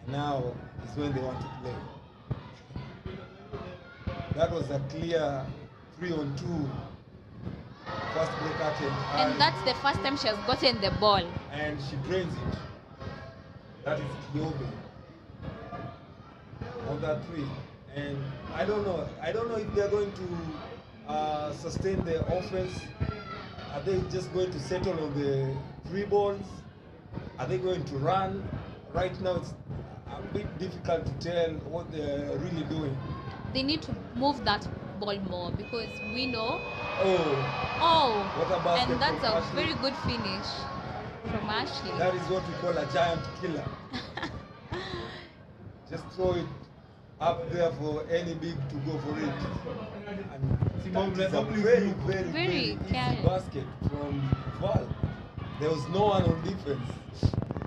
and now is when they want to play. That was a clear 3-on-2 fast break attempt. And that's the first time she has gotten the ball. And she drains it. That is Knbl on that three. And I don't know if they're going to sustain the offense. Are they just going to settle on the 3 balls? Are they going to run? Right now it's a bit difficult to tell what they're really doing. They need to move that ball more because we know. Oh, what a basket and that's from a Ashley. very good finish from Ashley. That is what we call a giant killer. Just throw it up there for any big to go for it. And that is a very easy basket from Val. There was no one on defense.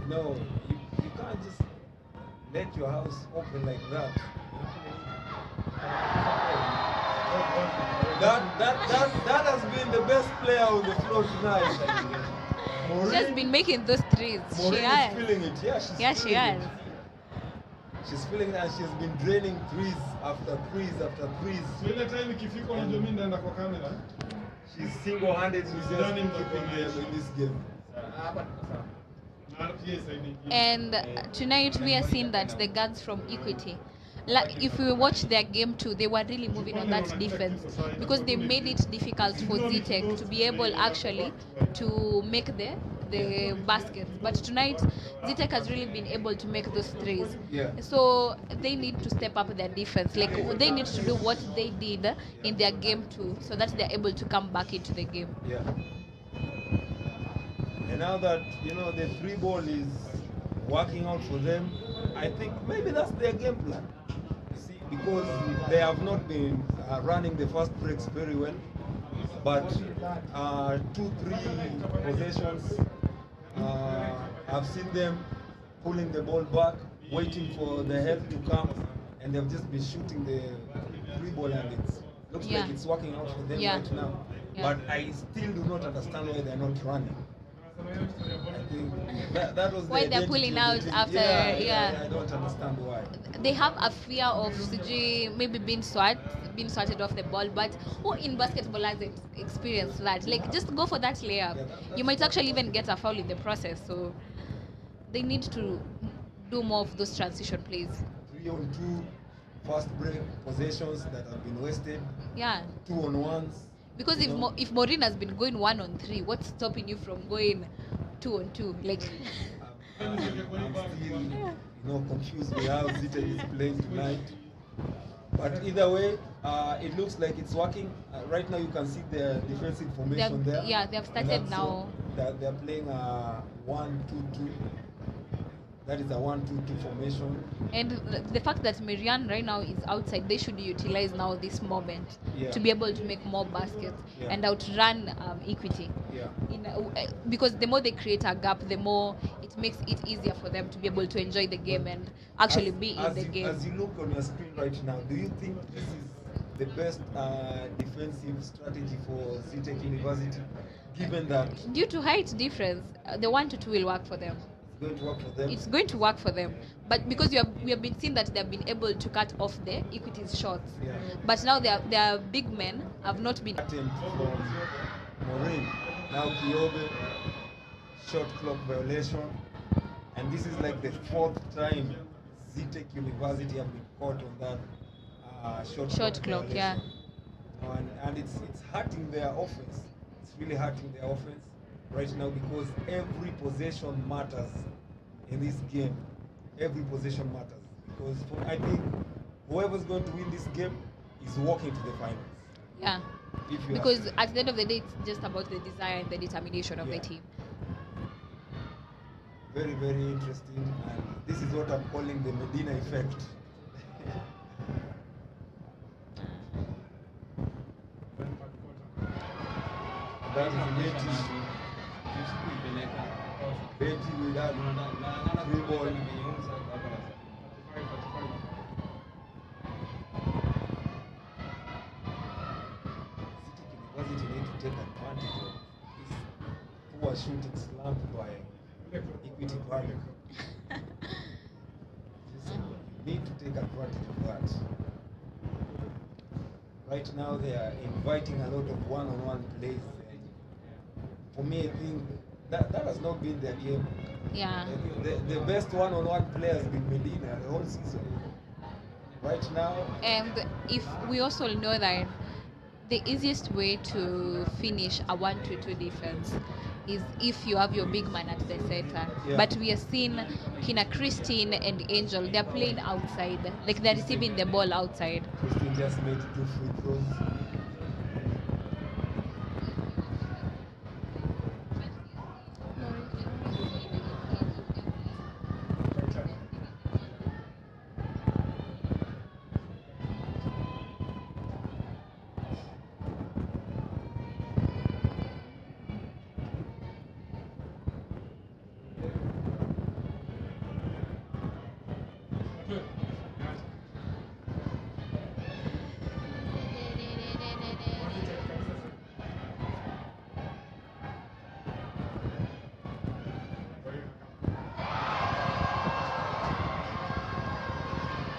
No, you can't just let your house open like that. That has been the best player on the floor tonight. She's just been making those threes. Maureen She has. is feeling it. Yeah, She has. She's feeling it, and she's been draining threes after threes after threes. She's single-handedly just keeping them in this game. And tonight we are seeing that the guards from Equity, like if we watch their game too, they were really moving on that defense because they made it difficult for Zetech to be able actually to make the baskets. But tonight Zetech has really been able to make those threes. Yeah. So they need to step up their defense. Like they need to do what they did in their game too, so that they're able to come back into the game. Yeah. And now that the 3 ball is working out for them, I think maybe that's their game plan. You see, because they have not been running the fast breaks very well, but 2-3 possessions, I've seen them pulling the ball back, waiting for the help to come, and they've just been shooting the 3 ball, and it looks like it's working out for them right now. Yeah. But I still do not understand why they're not running. I think that was why the they're identity pulling of out the team. after. I don't understand why. They have a fear of CG maybe being swatted off the ball, but who in basketball has experienced that? Like, just go for that layup. You might actually even get a foul in the process. So they need to do more of those transition plays. 3-on-2 fast break possessions that have been wasted. Yeah. 2-on-1s. Because if Maureen has been going 1-on-3, what's stopping you from going 2-on-2? Like, I'm still, confused with how Zetech is playing tonight. But either way, it looks like it's working. Right now, you can see the defensive formation there. Yeah, they have started now. They're playing a 1-2-2. That is a 1-2-2 formation. And the fact that Marianne right now is outside, they should utilize now this moment to be able to make more baskets and outrun Equity. Yeah. Because the more they create a gap, the more it makes it easier for them to be able to enjoy the game and actually be in the game. As you look on your screen right now, do you think this is the best defensive strategy for Zetech University, given that due to height difference, the 1-2 will work for them. Going to work for them? It's going to work for them, but because we have been seeing that they have been able to cut off the Equity's shots, but now their big men have not been. Attempt from Maureen, now Knbl, shot clock violation, and this is like the 4th time Zetech University have been caught on that shot clock violation. Yeah. And it's hurting their offense. It's really hurting their offense right now because every possession matters in this game. Every possession matters because I think whoever's going to win this game is walking to the finals. Yeah. Because at the end of the day, it's just about the desire and the determination of the team. Very, very interesting, and this is what I'm calling the Medina effect. That is Betty with that 3 ball. Zetech University need to take advantage of this poor shooting slump by Equity Bank. Listen, you need to take advantage of that. Right now they are inviting a lot of one-on-one plays. For me, I think that has not been their game. Yeah. The best one-on-one player has been Medina the whole season. Right now, And if we also know that the easiest way to finish a 1-2 defense is if you have your big man at the center. Yeah. But we are seeing Kina Christine and Angel, they're playing outside. Like they're receiving the ball outside. Christine just made 2 free throws.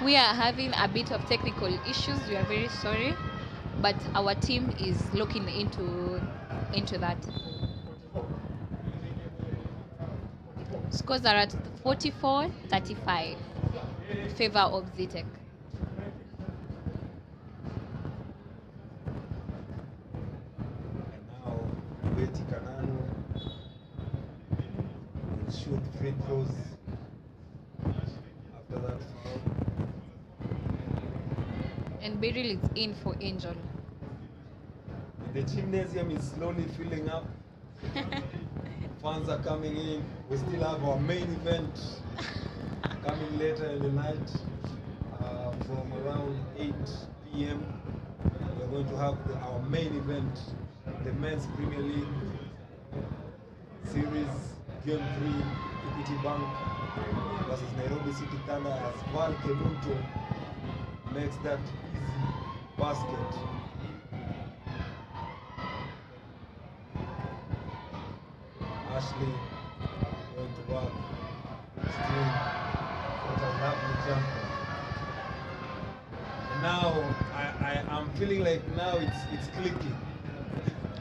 We are having a bit of technical issues. We are very sorry, but our team is looking into that. Scores are at 44-35 in favor of Zetech. And now, Betty Kanano will shoot free throws after that foul. And Beryl is in for Angel. And the gymnasium is slowly filling up. Fans are coming in. We still have our main event coming later in the night from around 8 p.m. We're going to have our main event, the Men's Premier League Series, Game 3, Equity Bank versus Nairobi City Thunder as Val Kemunto makes that easy basket. Ashley going to work. Still what a lovely jumper. And now I'm feeling like now it's clicking.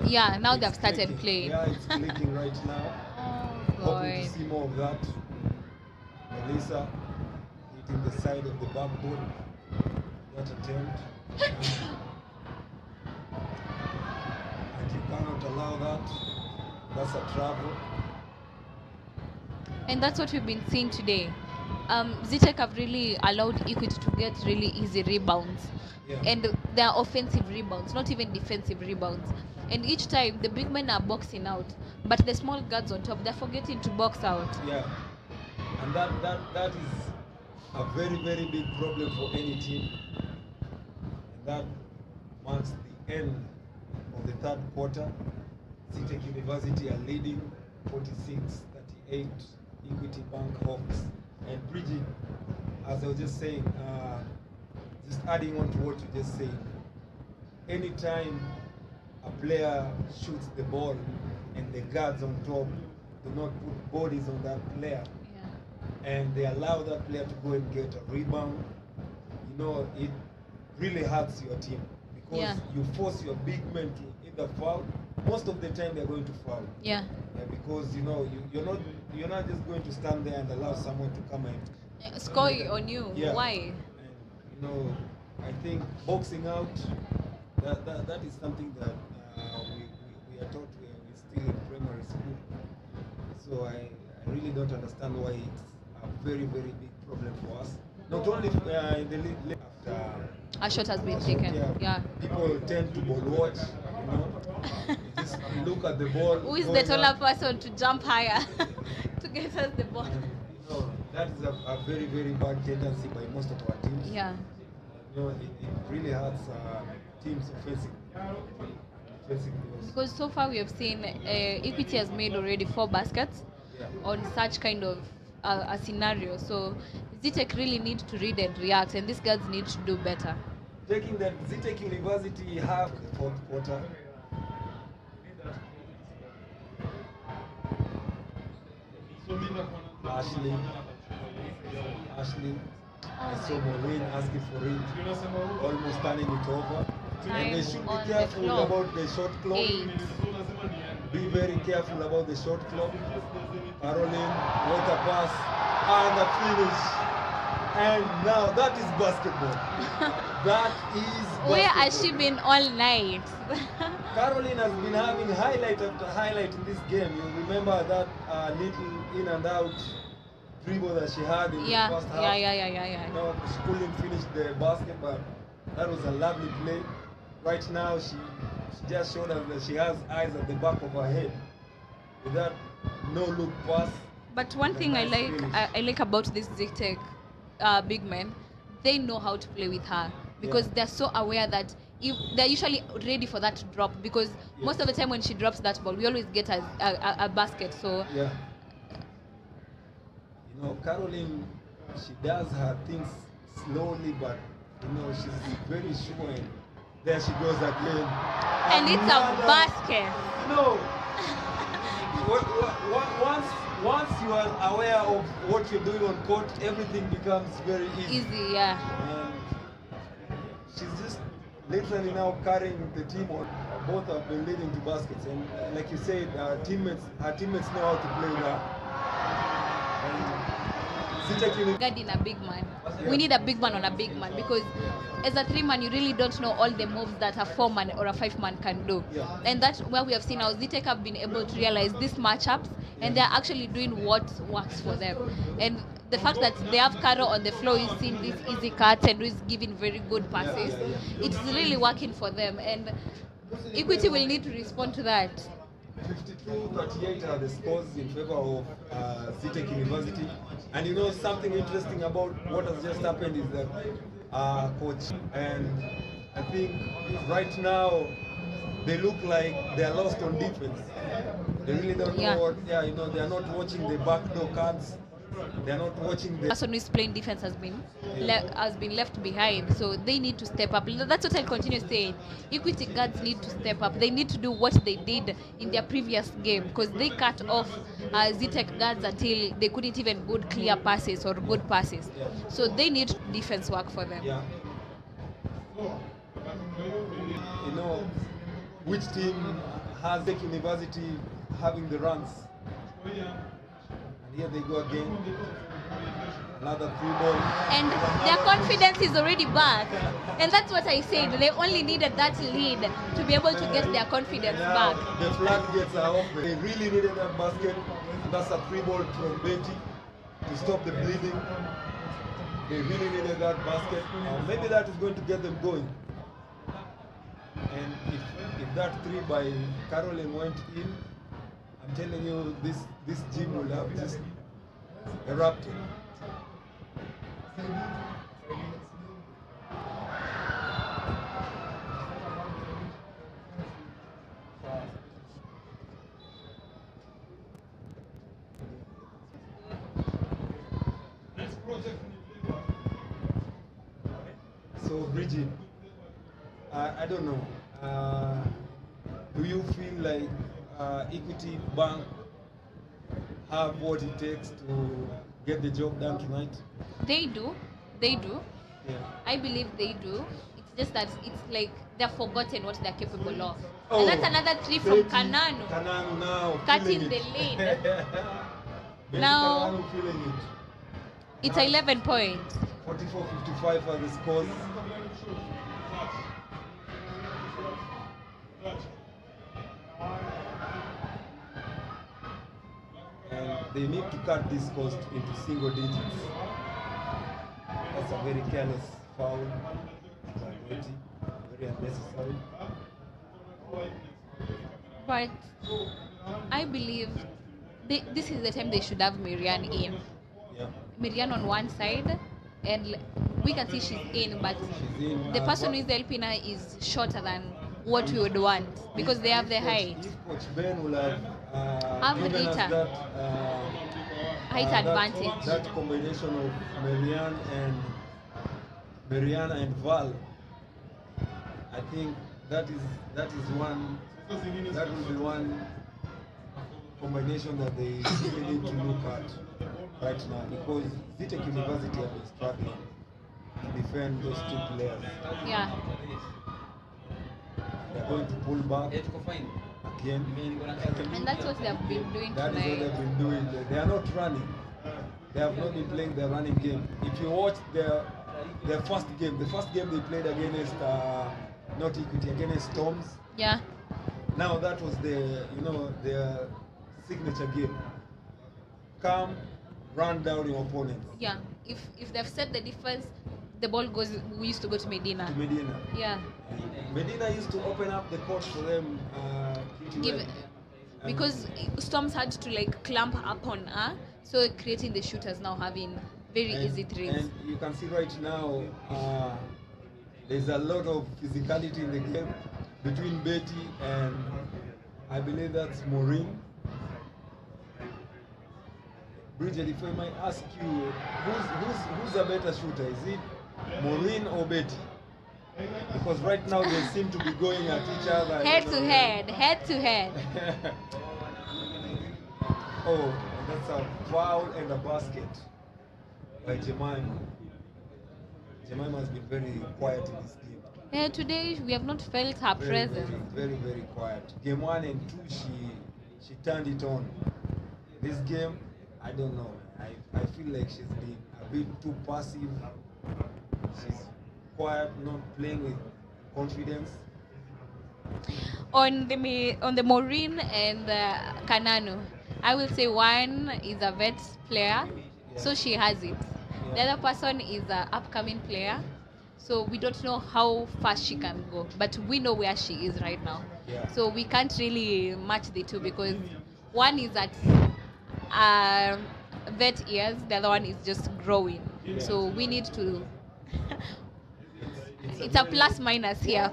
Yeah, now It's they've started clicking. playing. Yeah, it's clicking right now. Oh, Hoping boy. to see more of that. Melissa hitting the side of the backboard. That attempt. And you cannot allow that. That's a travel. And that's what we've been seeing today. Zetech have really allowed Equity to get really easy rebounds. Yeah. And they're offensive rebounds, not even defensive rebounds. And each time the big men are boxing out, but the small guards on top, they're forgetting to box out. Yeah. And that is a very, very big problem for any team. And that marks the end of the third quarter. Zetech University are leading 46-38, Equity Bank Hawks. And Bridget, as I was just saying, just adding on to what you just said, anytime a player shoots the ball and the guards on top do not put bodies on that player, Yeah. and they allow that player to go and get a rebound, you know, it really hurts your team because Yeah. you force your big men to either foul. Most of the time they're going to foul. Yeah. Yeah, because you know you're not just going to stand there and allow someone to come and Score on you. Yeah. Why? And, you know, I think boxing out that is something that we are taught when we're still in primary school. So I really don't understand why it's a very, very big problem for us. Not only in the league after A shot has been shot, taken. Yeah. People tend to ball watch, you know. You just look at the ball. Who is the going taller up, person to jump higher to get us the ball? and, you know, that is a very, very bad tendency by most of our teams. Yeah. You know, it really hurts teams offensively. Because so far we have seen Equity has made already 4 baskets Yeah. on such kind of a scenario. So Zetech really need to read and react, and these guys need to do better. Taking that Zetech University have the fourth quarter. Ashley. I saw Maureen asking for it, almost turning it over. And they should on be the careful clock. about the shot clock. 8. Be very careful about the shot clock. Caroline, what a pass, and a finish. And now that is basketball. That is basketball. Where has she been all night? Caroline has been having highlight after highlight in this game. You remember that little in and out dribble that she had in Yeah, the first half? yeah. No, she couldn't finish the basket, but that was a lovely play. Right now, she just showed us that she has eyes at the back of her head. With that no-look pass. But one and a thing I nice like finish. I like about this Zetech big men, they know how to play with her because Yeah. they're so aware that if they're usually ready for that drop because most of the time when she drops that ball, we always get a basket. So Yeah. You know, Caroline, she does her things slowly, but you know, she's very sure. And there she goes again. and it's a basket. No. Once you are aware of what you're doing on court, everything becomes very easy. Easy, yeah. And she's just literally now carrying the team on. Both have been leading to baskets, and like you said, her teammates know how to play with her. And Zetech Guarding a big man. Yeah. We need a big man on a big man because as a 3-man, you really don't know all the moves that a 4-man or a 5-man can do. Yeah. And that's where we have seen how Zetech have been able to realize these matchups and they're actually doing what works for them. And the fact that they have Caro on the floor is seeing these easy cuts and who is giving very good passes, it's really working for them. And Equity will need to respond to that. 52-38 are the scores in favor of Zetech University. And you know something interesting about what has just happened is that coach, and I think right now they look like they are lost on defense. They really don't know what, you know, they are not watching the backdoor cards. They are not watching the Person who is playing defense has been left behind, so they need to step up. That's what I continue saying. Equity guards need to step up. They need to do what they did in their previous game because they cut off Zetech guards until they couldn't even good clear passes or good passes. Yeah. So they need defense work for them. Yeah. You know, which team has Zetech University having the runs? And here they go again. Another 3-ball. And their confidence is already back. And that's what I said. They only needed that lead to be able to get their confidence Now, back. the floodgates are open. They really needed that basket. That's a 3-ball from Betty to stop the bleeding. They really needed that basket. Maybe that is going to get them going. And if that 3 by Caroline went in, I'm telling you, this gym will have just erupted. So Bridget, I don't know. Do you feel like Equity Bank have what it takes to get the job done tonight? They do. Yeah. I believe they do. It's just that it's like they've forgotten what they're capable of. Oh, And that's another 3 from Betty Kananu. Kananu now Cutting feeling the it. lead. Betty Now- Kananu feeling it. It's 11 points. 44-55 are the scores. And they need to cut this cost into single digits. That's a very careless foul by Betty, very unnecessary. But I believe this is the time they should have Miriam in. Yeah. Miriam on one side, and we can see she's in, but She's in, the person but who is helping her is shorter than what we would want because they have the height. If Coach Ben will have Have given us Rita. that Height advantage. That combination of Marianne and Val, I think that will be one combination that they really need to look at. right now because Zetech University have been struggling to defend those two players. Yeah. They're going to pull back again. And that's what they've been doing That is what tonight. they've been doing. They are not running. They have not been playing the running game. If you watch their first game, the first game they played against not Equity, against Storms. Yeah. Now that was their signature game. Come, run down your opponents. Yeah. If they've set the defense, the ball goes. We used to go to Medina. To Medina. Yeah. Medina used to open up the court for them. Give because Storms had to like clamp up on her, so creating the shooters now having very easy threes. And you can see right now, there's a lot of physicality in the game between Betty and I believe that's Maureen. Bridget, if I might ask you, who's a better shooter? Is it Maureen or Betty? Because right now they seem to be going at each other. Head to head. Oh, that's a foul and a basket by Jemima. Jemima has been very quiet in this game. Yeah, today we have not felt her presence. Very quiet. Game 1 and 2, she turned it on. This game, I don't know. I feel like she's been a bit too passive. She's quiet, not playing with confidence. On the Maureen and the Kananu, I will say one is a vet player, so she has it. The other person is an upcoming player, so we don't know how fast she can go, but we know where she is right now. Yeah. So we can't really match the two because one is at vet years, the other one is just growing. Yeah. So we need to. It's a plus minus here.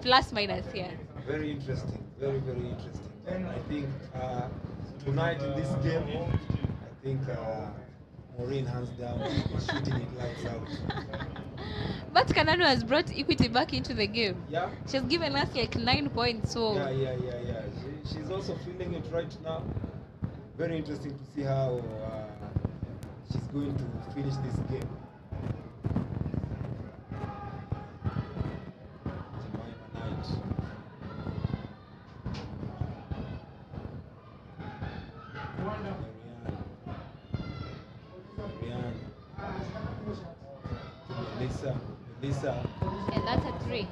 Very interesting. Very interesting. And I think tonight in this game, I think Maureen hands down is shooting it lights out. But Kanano has brought Equity back into the game. Yeah. She's given us like 9 points. So Yeah. She's also feeling it right now. Very interesting to see how she's going to finish this game. Lisa, and that's a 3.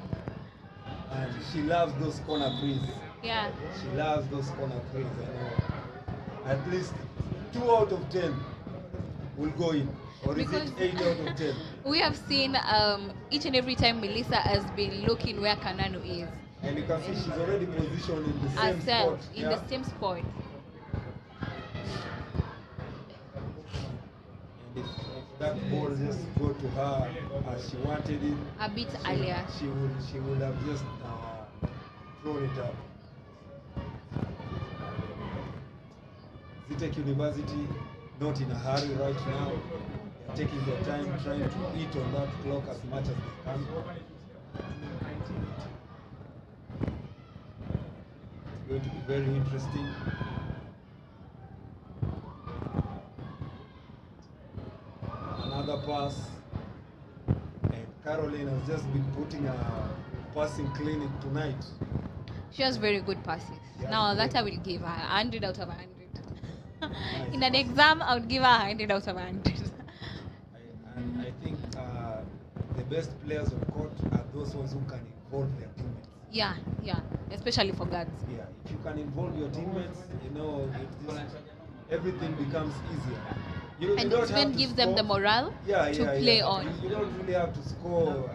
and she loves those corner threes. Yeah. She loves those corner threes. I know. At least 2 out of 10 will go in, or Because is it 8 out of 10? We have seen each and every time Melissa has been looking where Kanano is. And you can see she's already positioned in the same Herself spot. in the same spot. And if that ball just go to her as she wanted it, A bit earlier. she would have just thrown it up. Zetech University not in a hurry right now. They're taking their time, trying to eat on that clock as much as they can. It's going to be very interesting. Another pass, and Caroline has just been putting a passing clinic tonight. She has very good passes. Yeah, Now that yeah. I will give her 100 out of 100. Nice. In an exam, I would give her 100 out of 100. I think the best players on court are those ones who can involve their teammates. Yeah, especially for guards. Yeah, if you can involve your teammates, you know, everything becomes easier. You And don't it have even to gives them the score- morale to play on. You don't really have to score,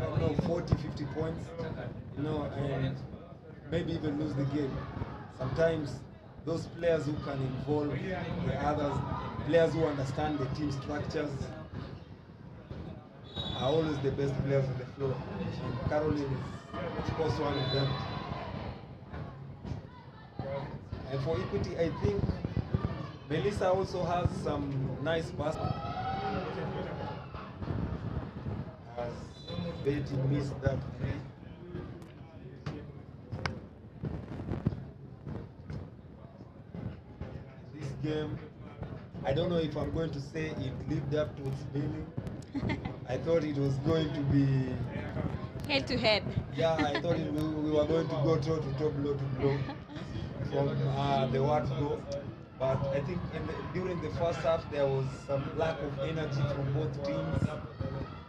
40, 50 points, and maybe even lose the game. Sometimes those players who can involve the others, players who understand the team structures, are always the best players on the floor. And Caroline is, of course, one of them. And for Equity, I think Melissa also has some nice passes. As Betty missed that three. This game, I don't know if I'm going to say it lived up to its billing. I thought it was going to be, Head to head. yeah, I thought we were going to go toe to toe, blow to blow from the word go. But I think during the first half there was some lack of energy from both teams,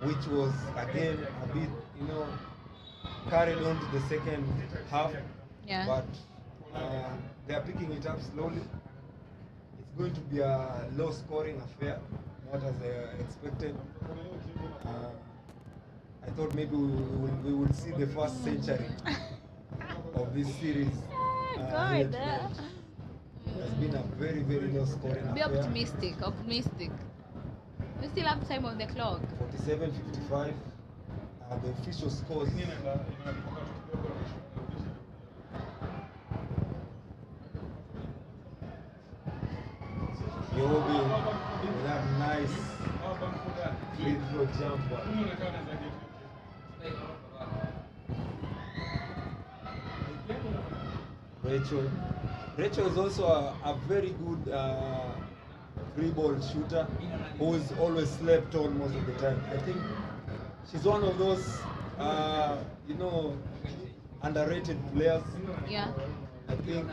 which was again a bit, carried on to the second half. Yeah. But they are picking it up slowly. It's going to be a low-scoring affair, not as I expected. I thought maybe we will see the first century of this series. Here God. today. It has been a very, very low-scoring Be affair. optimistic. We still have time on the clock. 47-55. The official scores. Yobi with that nice free throw jumper. Rachel is also a very good free ball shooter who is always slept on most of the time. I think she's one of those, underrated players. Yeah. I think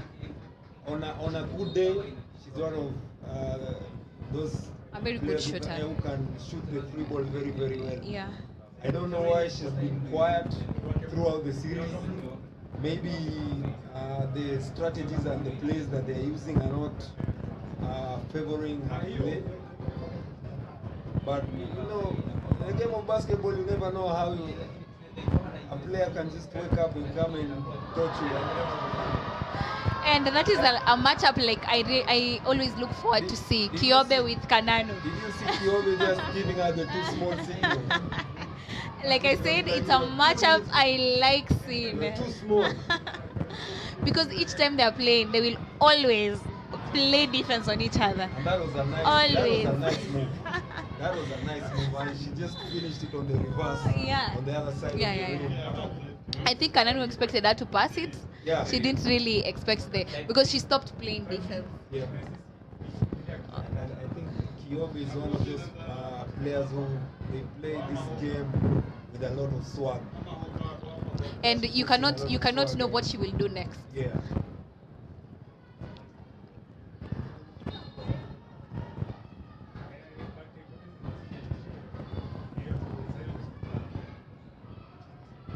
on a good day, she's one of those A very good players shooter. who can shoot the free ball very, very well. Yeah. I don't know why she's been quiet throughout the series. Maybe the strategies and the plays that they're using are not favoring her play. But in a game of basketball, you never know how a player can just wake up and come and touch you. And that is a matchup like I always look forward to see Kyobe with Kananu. Did you see Kyobe just giving her the two small signals? Like I said, it's a matchup I like seeing. They're too small. Because each time they're playing, they will always play defense on each other. And that was a nice, Always. That was a nice move. That was a nice move, and she just finished it on the reverse. Yeah. On the other side. Yeah, of the yeah, rim. yeah. I think Kananu expected her to pass it. Yeah. She didn't really expect because she stopped playing defense. Yeah. And I think Kyobe is one of those players who they play this game with a lot of swag. And you cannot know what she will do next. Yeah.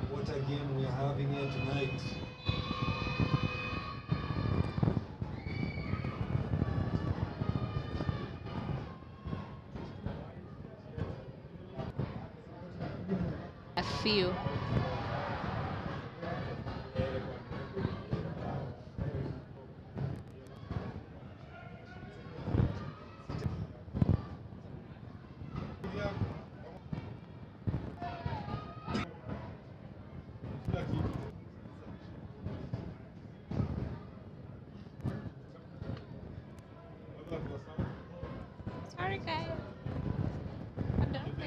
What a game we're having here tonight. A few. Sorry guys. I don't feel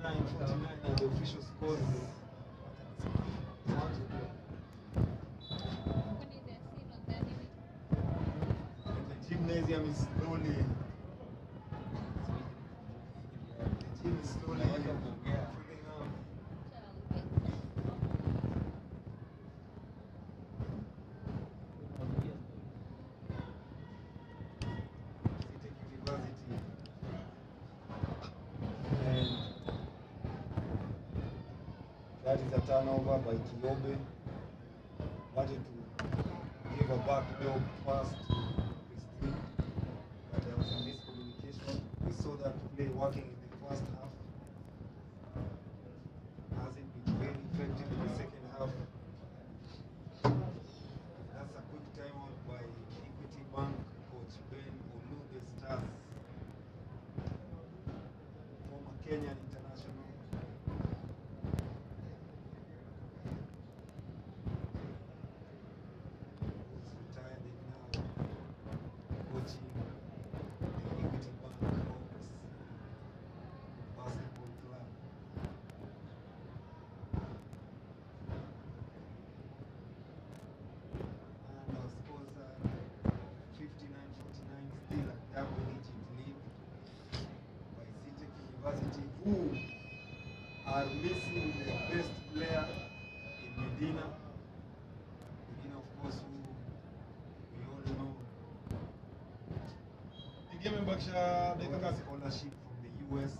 time. And the official scores. The gymnasium is slowly. The gym is slowly filling up. Zetech University. And that is a turnover by Kyobe. Wanted to give a back door pass to Christine, but there was a miscommunication. We saw that play working in the first half. Hasn't been very effective in the second half. That's a quick timeout by Equity Bank coach Ben Olu, the Stars. Kenyan international. Who's retired now, coaching the Equity Bank Hawks Basketball Club. And our sponsor, 5949, still a double-digit lead by Zetech University, who are missing the best player in Medina. Medina, of course, who we all know got scholarship from the US.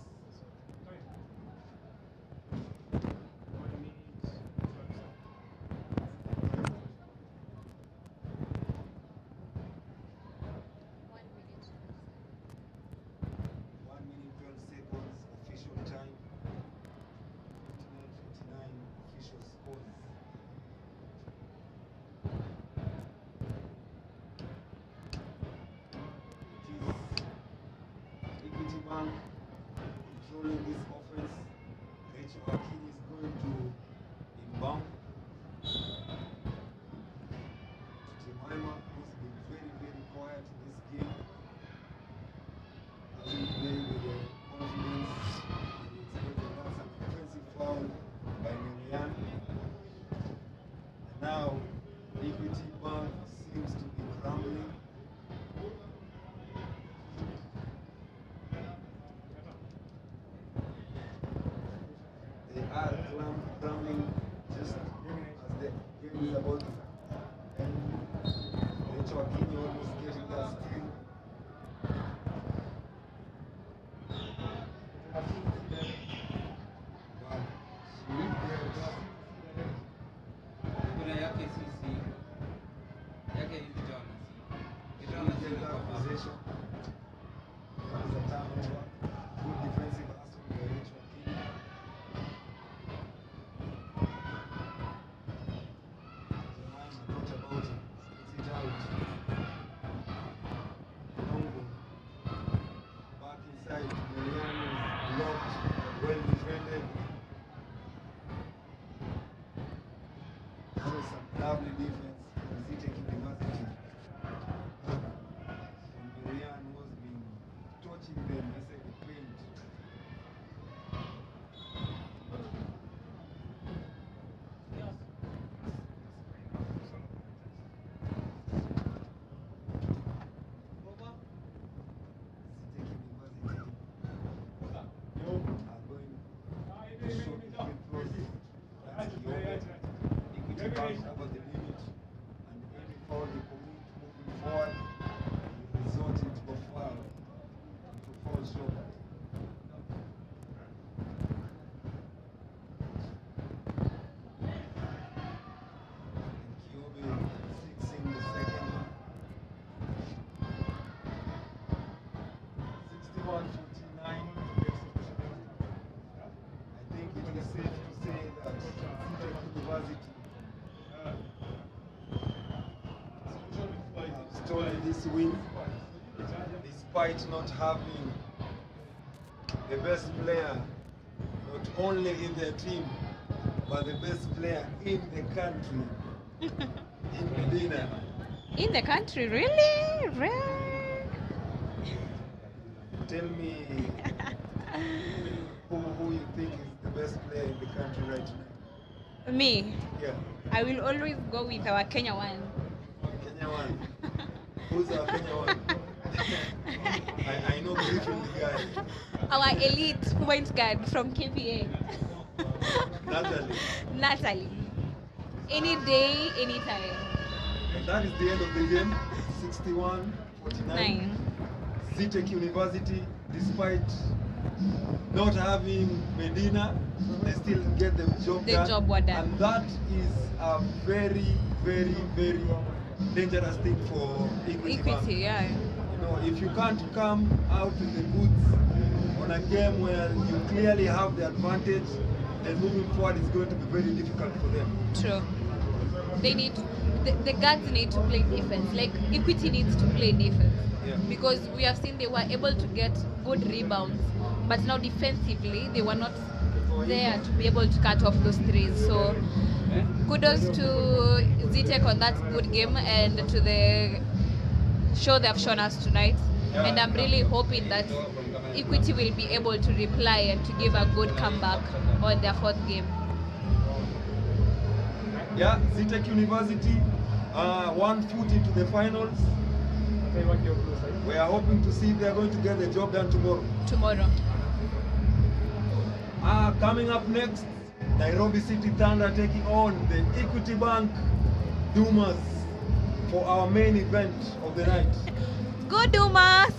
1 minute 12 seconds official time. 59:59 official scores. It is Equity Bank controlling this offense. Rachel Akini is going to inbound. Jemima, who's been very, very quiet in this game. Hasn't played with the confidence and expected. That's an offensive foul by Marianne. And now Equity Bank seems to be crumbling. They are crumbling just as the game is about to end. Rachel Akini almost getting that steal. But she will get Kuna yake sisi yake ni vijana. Vijana that possession. That is a turnover. Good defensive hustle by Rachel Akini. Jemima thought about it. Spits it out. Longo. Back inside. Marianne is blocked. Well defended. That was some lovely defense from Zetech University. Marianne was being touching them inside the paint. Zetech University are going to show different flows. That's Kyobe. Equity Bank over the limit, and any foul they commit moving forward will result into a foul, into foul shot. And Kyobe fixing the second one. 61-59. I think it is safe to say that Zetech University have stolen this win despite not having the best player not only in their team but the best player in the country in Medina. In the country, really? Really? Tell me who you think is the best player in the country right now. Me, Yeah, I will always go with our Kenya one. Kenya one. Who's our Kenya one? I know Griffin the guy. Our elite point guard from KPA. Natalie. Natalie. Any day, anytime. And that is the end of the game. 61-49. 9. Zetech University, despite not having Medina, they still get the job The done. job well done. And that is a very, very, very dangerous thing for Equity Bank. Equity, yeah. You know, if you can't come out in the boots on a game where you clearly have the advantage, then moving forward is going to be very difficult for them. True. They need the guards need to play defense. Like Equity needs to play defense. Yeah. because we have seen they were able to get good rebounds, but now defensively they were not there to be able to cut off those threes. So kudos to Zetech on that good game and to the show they have shown us tonight. And I'm really hoping that Equity will be able to reply and to give a good comeback on their fourth game. Yeah, Zetech University, 1 foot into the finals. We are hoping to see if they are going to get the job done tomorrow. Coming up next, Nairobi City Thunder taking on the Equity Bank Dumas for our main event of the night. Go Dumas!